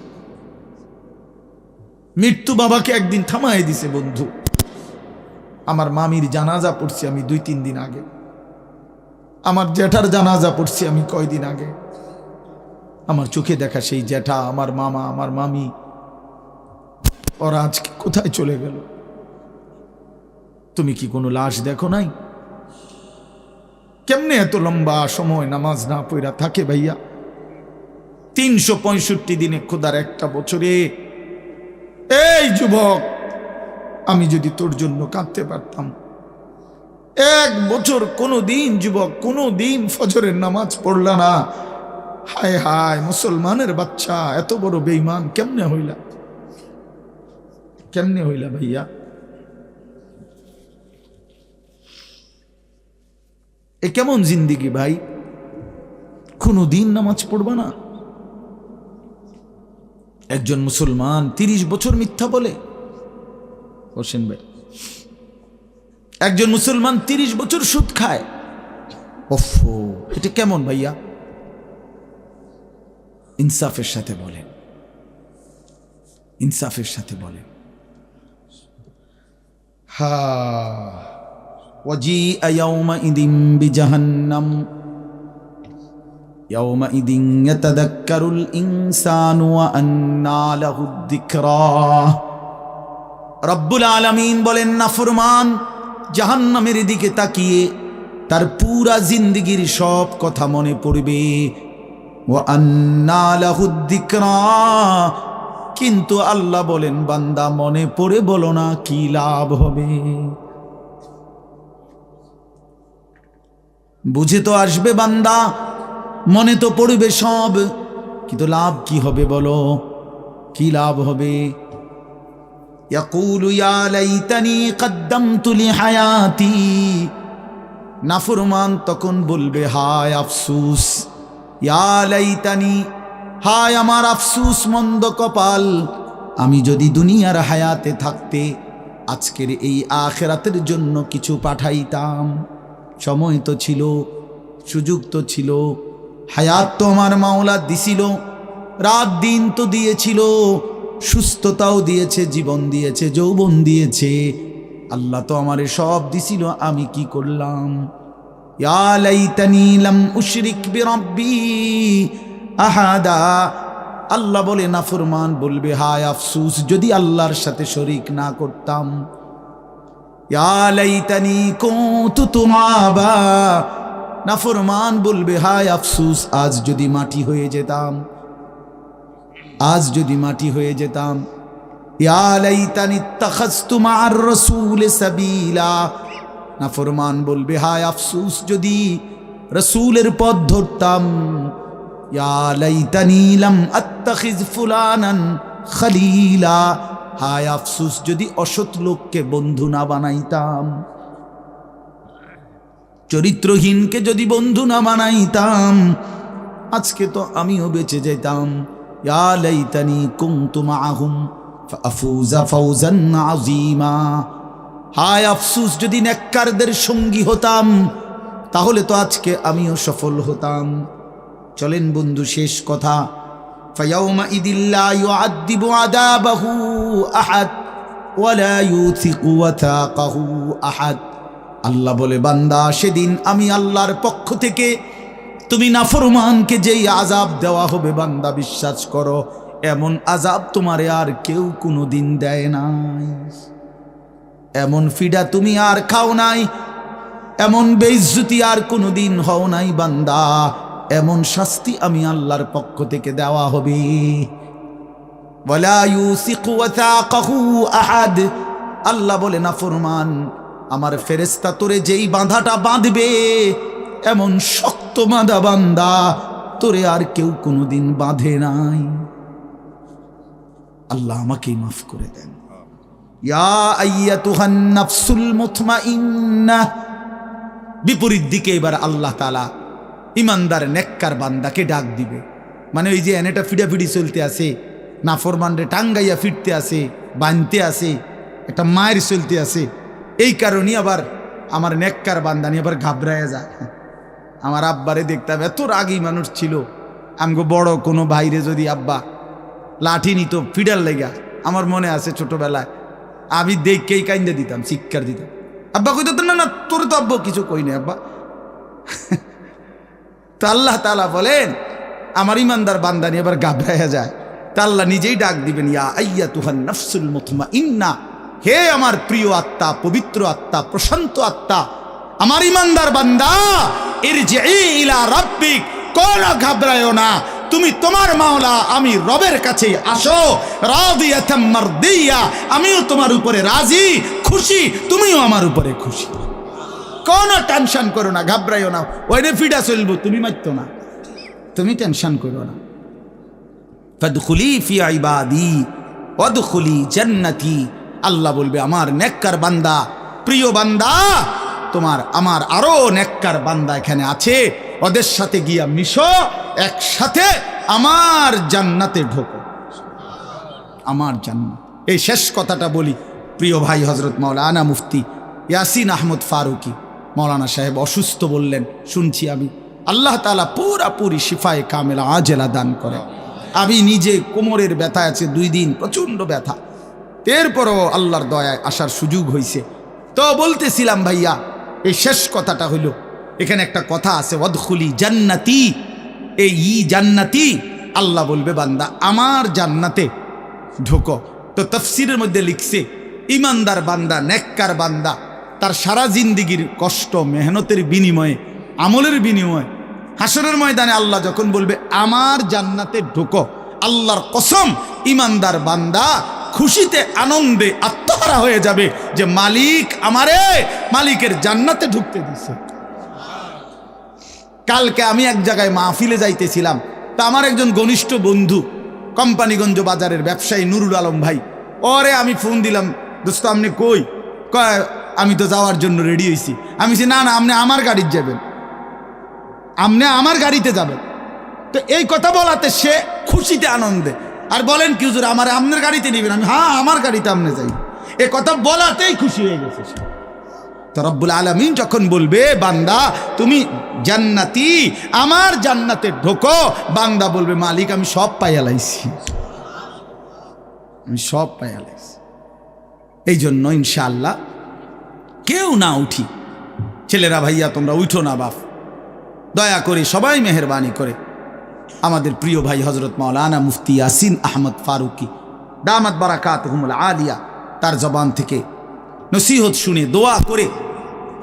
মৃত্যু বাবাকে একদিন থামায় দিছে বন্ধু। আমার মামির জানাজা পড়ছি আমি 2-3 দিন আগে, আমার জ্যাঠার জানাজা পড়ছি আমি কয়দিন আগে। আমার চোখে দেখা সেই জ্যাঠা, আমার মামা, আমার মামি, ওরা আজকে কোথায় চলে গেল? তুমি কি কোনো লাশ দেখো নাই? কেমনে এত লম্বা সময় নামাজ না পড়া থাকে ভাইয়া? 365 দিনে, খোদার একটা বছরে। এই যুবক, আমি যদি তোর জন্য কাঁদতে পারতাম, 1 বছর কোনো দিন যুবক, কোনো দিন ফজরের নামাজ পড়লা না, হায় হায় মুসলমানের বাচ্চা, এত বড় বেঈমান কেমনে হইলা, কেমনে হইলা ভাইয়া? এ কেমন জিন্দিগি ভাই? কোনো দিন নামাজ পড়বা না? একজন মুসলমান 30 বছর মিথ্যা বলে? হোসেন ভাই, একজন মুসলমান 30 বছর সুদ খায়। ওফো, এটা কেমন ভাইয়া? ইনসাফের সাথে বলেন, ইনসাফের সাথে বলেন। হা ওয়াজিআ ইয়াউমাইদিন বিজাহান্নাম ইয়াউমাইদিন ইয়াতাযাক্কারুল ইনসানু ওয়া আন্না লাহুদ যিকরা। রব্বুল আলামিন বলেন, নাফরমান জাহান্নামের দিকে তাকিয়ে তার পুরা জিন্দেগীর সব কথা মনে পড়বে। ওয়া আন্না লাহুদ যিকরা, কিন্তু আল্লাহ বলেন, বান্দা মনে পড়ে বলো না, কি লাভ হবে? বুঝে তো আসবে বান্দা, মনে তো পড়বে সব, কিন্তু লাভ কি হবে বলো? কি লাভ হবে? ইয়াকুলু ইয়া লাইতানি কদ্দামতু লিহায়াতি, নাফরমান তখন বলবে, হায় আফসুস, ইয়া লাইতানি, হায় আমার আফসুস, মন্দ কপাল, আমি যদি দুনিয়ার হায়াতে থাকতে আজকের এই আখিরাতের জন্য কিছু পাঠাইতাম। সময় তো ছিল, সুযোগ তো ছিল, হায়াত তো আমার মাওলা দিছিল, রাত দিন তো দিয়েছিল, সুস্থতাও দিয়েছে, জীবন দিয়েছে, যৌবন দিয়েছে, আল্লাহ তো আমারে সব দিছিল, আমি কি করলাম? ইয়া লাইতানি লাম উশরিক বিরাব্বি আহাদা, আল্লাহ বলে, নাফরমান বলবে, হায় আফসুস, যদি আল্লাহর সাথে শরীক না করতাম। ইয়া লাইতানি কুনতু তুরাবা, নাফরমান বলবে, হায় আফসুস, আজ যদি মাটি হয়ে যেতাম, আজ যদি মাটি হয়ে যেতাম। ইয়া লাইতানি ইত্তাখাযতু মা'আর রাসূল সাবিলা, নাফরমান বলবে, হায় আফসুস, যদি রাসূলের পথ ধরতাম। ইয়া লাইতানি লাম আত্তাখিজ ফুলানান খলিলা। হায় আফসুস যদি অসৎ লোককে বন্ধু না বানাইতাম, চরিত্রহীনকে যদি বন্ধু না বানাইতাম, আজকে তো আমিও বেঁচে যেতাম। ইয়া লাইতানি কুনতু মাআহুম ফাফুজা ফাওজান আযীমা। হায় আফসুস যদি নেককারদের সঙ্গী হতাম, তাহলে তো আজকে আমিও সফল হতাম। চলেন বন্ধু, শেষ কথা। ফায়াউমা ইদিল্লা ইউআযযিবু আযাবাহু আহাদ ওয়ালা ইউথিকু ওয়াথাকাহু আহাদ। আল্লাহ বলে, বান্দা সেদিন আমি আল্লাহর পক্ষ থেকে তুমি নাফরমানকে যেই আযাব দেওয়া হবে, বান্দা বিশ্বাস করো এমন আযাব তোমারে আর কেউ কোনোদিন দেয় নাই। এমন ফিডা তুমি আর খাও নাই, এমন বেইজ্জতি আর কোনোদিন হও নাই বান্দা। এমন শাস্তি আমি আল্লাহর পক্ষ থেকে দেওয়া হবে। ওয়ালা ইউসিকু ওয়াথাকাহু আহাদ। আল্লাহ বলে, নাফরমান আমার ফেরেশতা তোরে যেই বাঁধাটা বাঁধবে, এমন শক্ত বাঁধা বান্দা তোরে আর কেউ কোনোদিন বাঁধে নাই। আল্লাহ আমাকেই মাফ করে দেন। ইয়া আইয়াতুহান নাফসুল মুতমাইন্নাহ। বিপরীত দিকে এবার আল্লাহ তাআলা ইমানদার নেককার বান্দাকে ডাক দিবে। মানে ওই যে এনেটা ফিডাফিডি চলতে আছে, নাফরমানরে টাঙ্গাইয়া ফিরতে আছে, বানতে আছে, একটা মায়ের চলতে আছে, এই কারণে আবার আমার নেককার বান্দা নিয়ে আবার ঘাবড়ায়া যায়। আমার আব্বারে দেখতাম, এত রাগী মানুষ ছিল। আমগো বড় কোনো ভাইরে যদি আব্বা লাঠি নিত ফিডার লেগা, আমার মনে আছে ছোটবেলায় আমি দেখকেই কাইন্দে দিতাম, চিৎকার দিতাম। আব্বা কইতো, না না তোর তো আব্বা কিছু কই না আব্বা। তো আল্লাহ তাআলা বলেন, আমার ইমানদার বান্দা নিয়ে আবার ঘাবড়ায়া যায়, তা আল্লাহ নিজেই ডাক দিবেন, ইয়া আইয়াতুহান নাফসুল মুতমাইন্না। হে আমার প্রিয় আত্মা, পবিত্র আত্মা, প্রশান্ত আত্মা, আমার ইমানদার বান্দা, ইরজিই ইলা রাব্বিক, কোনো ঘাবড়ায়ো না, তুমি তোমার মাওলা আমি রবের কাছে আসো। রাদিয়াতাম মারদিয়া, আমিও তোমার উপরে রাজি, খুশি, তুমিও আমার উপরে খুশি। কোনো টেনশন করো না, ঘাবড়াইও না। ওইরে ফিডা চলবো, তুমি মারতো না, তুমি টেনশন করো না। ফাদখুলি ফি ইবাদি ওয়াদখুলি জান্নাতি। আল্লাহ বলবে, আমার নেককার বান্দা, প্রিয় বান্দা, তোমার আমার আরো নেককার বান্দা এখানে আছে, ওদের সাথে গিয়া মিশো, একসাথে আমার জান্নাতে ঢোকো। আমার জান্নাত। এই শেষ কথাটা বলি, প্রিয় ভাই হযরত মাওলানা মুফতি ইয়াসিন আহমদ ফারুকি মাওলানা সাহেব অসুস্থ বললেন, শুনছি আমি। আল্লাহ তাআলা পুরাপুরি শিফায়ে কামেলা আজেলা দান করে। আমি নিজে কোমরের ব্যথা আছে 2 দিন, প্রচণ্ড ব্যথা, এরপরও আল্লাহর দয়ায় আসার সুযোগ হয়েছে। তো বলতেছিলাম ভাইয়া, এই শেষ কথাটা হইল, এখানে একটা কথা আছে, ওয়াদখুলি জান্নাতি। এই জান্নাতি, আল্লাহ বলবে বান্দা আমার জান্নাতে ঢোকো। তো তাফসীরের মধ্যে লিখছে, ইমানদার বান্দা, নেককার বান্দা, তার সারা জিন্দিগির কষ্ট মেহনতের বিনিময়ে, আমলের বিনিময়ে হাসরের ময়দানে আল্লাহ যখন বলবে আমার জান্নাতে ঢোকো, আল্লাহর কসম ইমানদার বান্দা খুশিতে আনন্দে আত্মহারা হয়ে যাবে যে মালিক আমারে মালিকের জান্নাতে ঢুকতে দিছে। কালকে আমি এক জায়গায় মাহফিলে যাইতেছিলাম, তা আমার একজন ঘনিষ্ঠ বন্ধু, কোম্পানিগঞ্জ বাজারের ব্যবসায়ী নুরুল আলম ভাই, ওরে আমি ফোন দিলাম, দোস্ত আপনি কই? কয় আমি তো যাওয়ার জন্য রেডি হয়েছি। আমি বলছি, না না, আপনি আমার গাড়িতে যাবেন, আপনি আমার গাড়িতে যাবেন। তো এই কথা বলাতে সে খুশিতে আনন্দে, আর বলেন কি হুজুর আমার আপনার গাড়িতে নেবেন? আমি, হ্যাঁ আমার গাড়িতে আপনি যাই। এ কথা বলাতেই খুশি হয়ে গেছে সে। তো রব্বুল আলামিন যখন বলবে বান্দা তুমি জান্নাতি, আমার জান্নাতে ঢোকো, বান্দা বলবে মালিক আমি সব পাইয়া লাইছি, আমি সব পাইয়া লাইছি। এই জন্য ইনশাআল্লাহ কেউ না উঠি, ছেলেরা ভাইয়া তোমরা উঠো না বাপ, দয়া করে সবাই মেহেরবানি করে আমাদের প্রিয় ভাই হযরত মাওলানা মুফতি ইয়াসিন আহমদ ফারুকি দামাত বারাকাতুহুমুল আলিয়া, তার জবান থেকে নসিহত শুনে দোয়া করে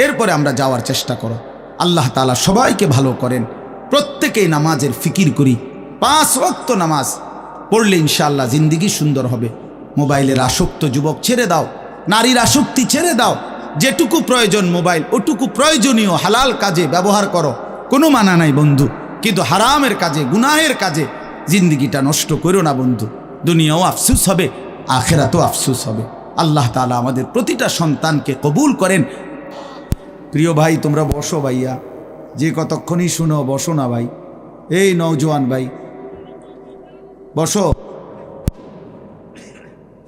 এরপরে আমরা যাওয়ার চেষ্টা করো। আল্লাহ তাআলা সবাইকে ভালো করেন। প্রত্যেকেই নামাজের ফিকির করি, 5 ওয়াক্ত নামাজ পড়লে ইনশাআল্লাহ জিন্দিগি সুন্দর হবে। মোবাইলের আসক্ত যুবক ছেড়ে দাও, নারীর আসক্তি ছেড়ে দাও, যেটুকু প্রয়োজন মোবাইল ওটুকু প্রয়োজনীয় হালাল কাজে ব্যবহার করো, কোনো মানা নাই বন্ধু, কিন্তু হারামের কাজে গুনাহের কাজে জিন্দিগিটা নষ্ট করো না বন্ধু। দুনিয়াও আফসুস হবে, আখেরাতেও আফসুস হবে। আল্লাহ তাআলা আমাদের প্রতিটা সন্তানকে কবুল করেন। প্রিয় ভাই, তোমরা বসো ভাইয়া, যে কতক্ষণই শুনো বসো না ভাই। এই নওজোয়ান ভাই বসো,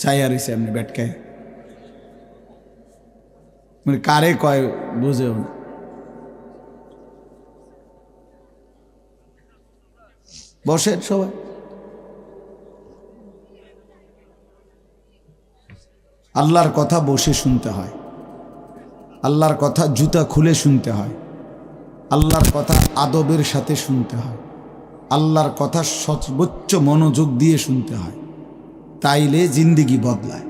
চাইয়া রয়েছে এমনি ব্যাটকায়, মানে কারে কয় বুঝেও না। বসেন সবাই। আল্লাহর কথা বসে শুনতে হয়, আল্লাহর কথা জুতা খুলে শুনতে হয়, আল্লাহর কথা আদবের সাথে শুনতে হয়, আল্লাহর কথা সর্বোচ্চ মনোযোগ দিয়ে শুনতে হয়, তাইলে জিন্দেগি বদলায়।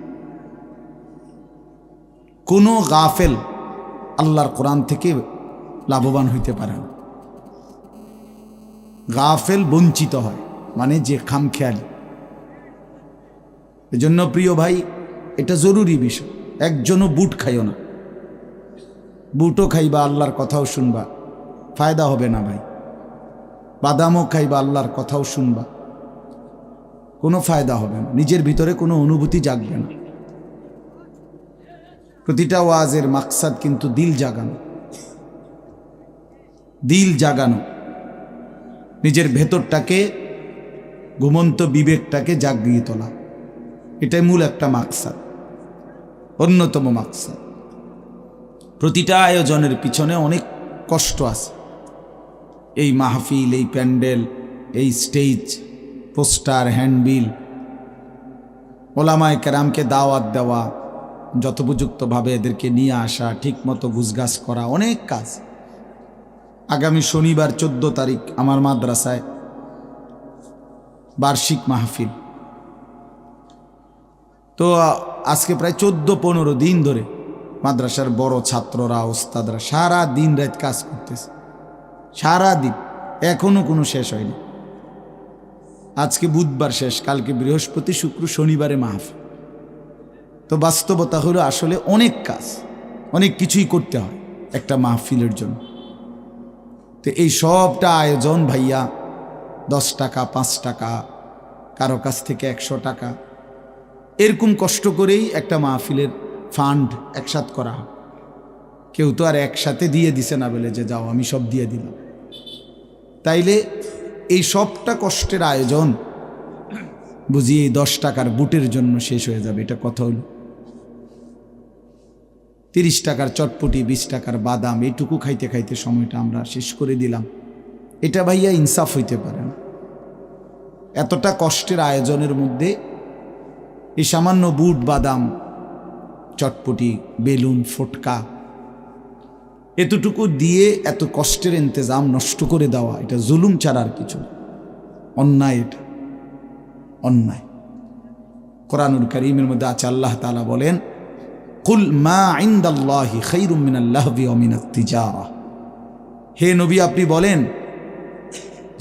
কোনো গাফেল আল্লাহর কোরআন থেকে লাভবান হইতে পারে না। গাফেল বঞ্চিত হয়, মানে যে খামখেয়ালি। এজন্য প্রিয় ভাই, এটা জরুরি বিষয়। একজনও বুট খাইও না, বুটও খাইবা আল্লাহর কথাও শুনবা, ফায়দা হবে না ভাই। বাদামও খাইবা আল্লাহর কথাও শুনবা, কোনো ফায়দা হবে না, নিজের ভিতরে কোনো অনুভূতি জাগবে না। প্রতিটা ওয়াজের মাকসাদ কিন্তু দিল জাগানো, দিল জাগানো, নিজের ভেতরটাকে, ঘুমন্ত বিবেকটাকে জাগিয়ে তোলা, এটাই মূল একটা মাকসাদ, অন্যতম মাকসাদ। প্রতিটা আয়োজনের পিছনে অনেক কষ্ট আছে। এই মাহফিল, এই প্যান্ডেল, এই স্টেজ, পোস্টার, হ্যান্ডবিল, ওলামায়ে কেরামকে দাওয়াত দেওয়া, যথোপযুক্তভাবে এদেরকে নিয়ে আসা, ঠিকমতো গুছগাছ করা, অনেক কাজ। আগামী শনিবার 14 তারিখ আমার মাদ্রাসায় বার্ষিক মাহফিল। তো আজকে প্রায় 14-15 দিন ধরে মাদ্রাসার বড় ছাত্ররা, ওস্তাদরা সারা দিন রাত কাজ করতেছে, সারা দিন, এখনো কোনো শেষ হয়নি। আজকে বুধবার শেষ, কালকে বৃহস্পতি, শুক্র, শনিবারে মাহফিল। তো বাস্তবতা হলো আসলে অনেক কাজ, অনেক কিছুই করতে হয় একটা মাহফিলের জন্য। তো এই সবটা আয়োজন ভাইয়া 10 টাকা, 5 টাকা, কারো কাছ থেকে 100 টাকা, এরকম কষ্ট করেই একটা মাহফিলের ফান্ড একসাথ করা হয়। কেউ তো আর একসাথে দিয়ে দিছে না বলে যে যাও আমি সব দিয়ে দিলাম। তাইলে এই সবটা কষ্টের আয়োজন বুঝি এই 10 টাকার বুটের জন্য শেষ হয়ে যাবে, এটা কথা হলো। 30 টাকার চটপটি, 20 টাকার বাদাম, এইটুকু খাইতে খাইতে সময়টা আমরা শেষ করে দিলাম। এটা ভাইয়া ইনসাফ হইতে পারে না। এতটা কষ্টের আয়োজনের মধ্যে এই সামান্য বুট, বাদাম, চটপটি, বেলুন, ফটকা, এতটুকু দিয়ে এত কষ্টের ইন্তজাম নষ্ট করে দেওয়া, এটা জুলুম ছাড়া আর কিছু, অন্যায়, এটা অন্যায়। কোরআনুল কারীমের মধ্যে আছে, আল্লাহ তাআলা বলেন, কুল মা ইনদাল্লাহি খায়রুম মিনাল লাহবি ওয়া মিনাত তিজারা। হে নবী, আপনি বলেন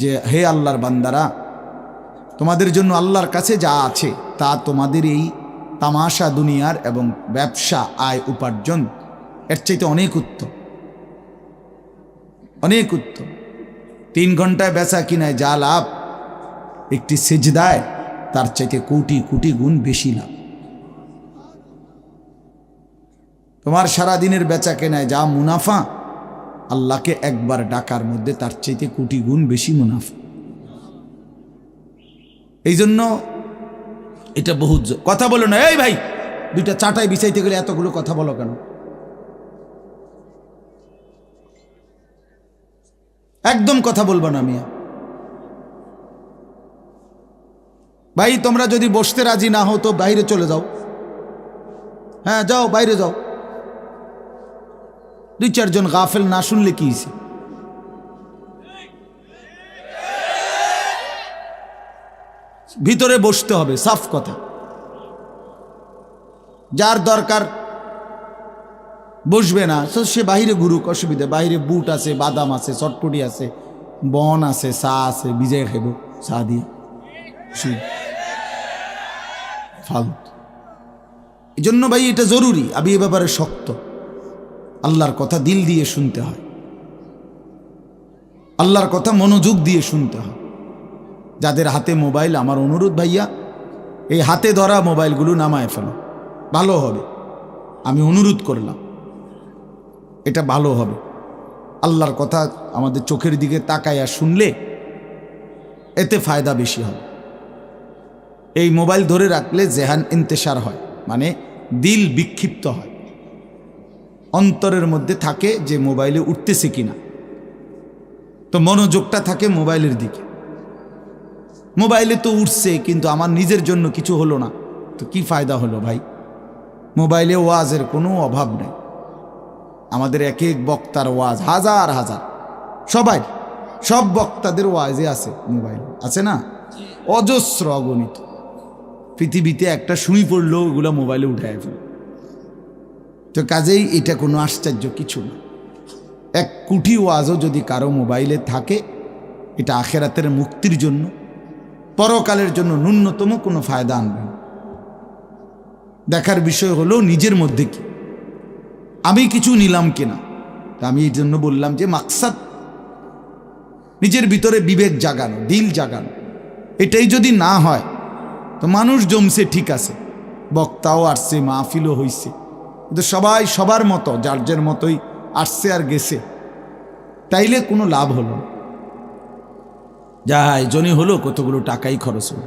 যে হে আল্লাহর বান্দারা, তোমাদের জন্য আল্লাহর কাছে যা আছে তা তোমাদের এই তামাশা দুনিয়ার এবং ব্যবসা, আয় উপার্জন, এর চাইতে অনেক উত্তম, অনেক উত্তম। 3 ঘন্টায় বেচা কিনায় যা লাভ, একটি সিজদায় তার চাইতে কোটি কোটি গুণ বেশি লাভ। তোমার সারা দিনের বেচা কেনায় যা মুনাফা, আল্লাহকে একবার ডাকার মধ্যে তার চাইতে কোটি গুণ বেশি মুনাফা। এই জন্য এটা বহুত কথা বলো না। এই ভাই, 2টা চাটাই বিছাইতে গেলে এতগুলো কথা বলো কেন? একদম কথা বলবো না মিয়া ভাই। তোমরা যদি বসতে রাজি না হও তো বাইরে চলে যাও। হ্যাঁ যাও, বাইরে যাও। 2-4 জন গাফেল না শুনলে কি হয়েছে? ভিতরে বসতে হবে, সাফ কথা। যার দরকার বসবে না সে বাইরে ঘুরুক, অসুবিধা। বাইরে বুট আছে, বাদাম আছে, চটপটি আছে, বন আছে, চা আছে, ভিজাই খাইব চা দিয়ে ফালতু। এই জন্য ভাই এটা জরুরি, আমি এ ব্যাপারে শক্ত। আল্লাহর কথা দিল দিয়ে শুনতে হয়, আল্লাহর কথা মনোযোগ দিয়ে শুনতে হয়। যাদের হাতে মোবাইল, আমার অনুরোধ ভাইয়া, এই হাতে ধরা মোবাইলগুলো নামায় ফেলো, ভালো হবে। আমি অনুরোধ করলাম, এটা ভালো হবে। আল্লাহর কথা আমাদের চোখের দিকে তাকাইয়া শুনলে এতে ফায়দা বেশি হবে। এই মোবাইল ধরে রাখলে জেহান ইন্তেশার হয়, মানে দিল বিক্ষিপ্ত হয়, অন্তরের মধ্যে থাকে যে মোবাইলে উঠতেছে কিনা, তো মনোযোগটা থাকে মোবাইলের দিকে। মোবাইলে তো উঠছে কিন্তু আমার নিজের জন্য কিছু হলো না, তো কি ফায়দা হলো ভাই? মোবাইলে ওয়াজের কোনো অভাব নেই। আমাদের এক এক বক্তার ওয়াজ হাজার হাজার, সব বক্তাদের ওয়াজে আছে, মোবাইল আছে না, অজস্র অগণিত। পৃথিবীতে একটা সুই পড়লেও ওগুলো মোবাইলে উঠায় ফেলে। তো কাজেই এটা কোনো আশ্চর্য কিছু না। 1 কোটি ওয়াজও যদি কারো মোবাইলে থাকে, এটা আখেরাতের মুক্তির জন্য, পরকালের জন্য ন্যূনতম কোনো ফায়দা আনবে না। দেখার বিষয় হলো নিজের মধ্যে কি আমি কিছু নিলাম কিনা। তা আমি এই জন্য বললাম যে মাকসাদ নিজের ভিতরে বিবেক জাগানো, দিল জাগানো। এটাই যদি না হয় তো মানুষ জমছে ঠিক আছে, বক্তাও আসছে, মাহফিলও হইছে, কিন্তু সবাই সবার মতো যার যার মতোই আসছে আর গেছে, তাইলে কোনো লাভ হলো না। যা আয়োজনই হলো কতগুলো টাকাই খরচ হলো।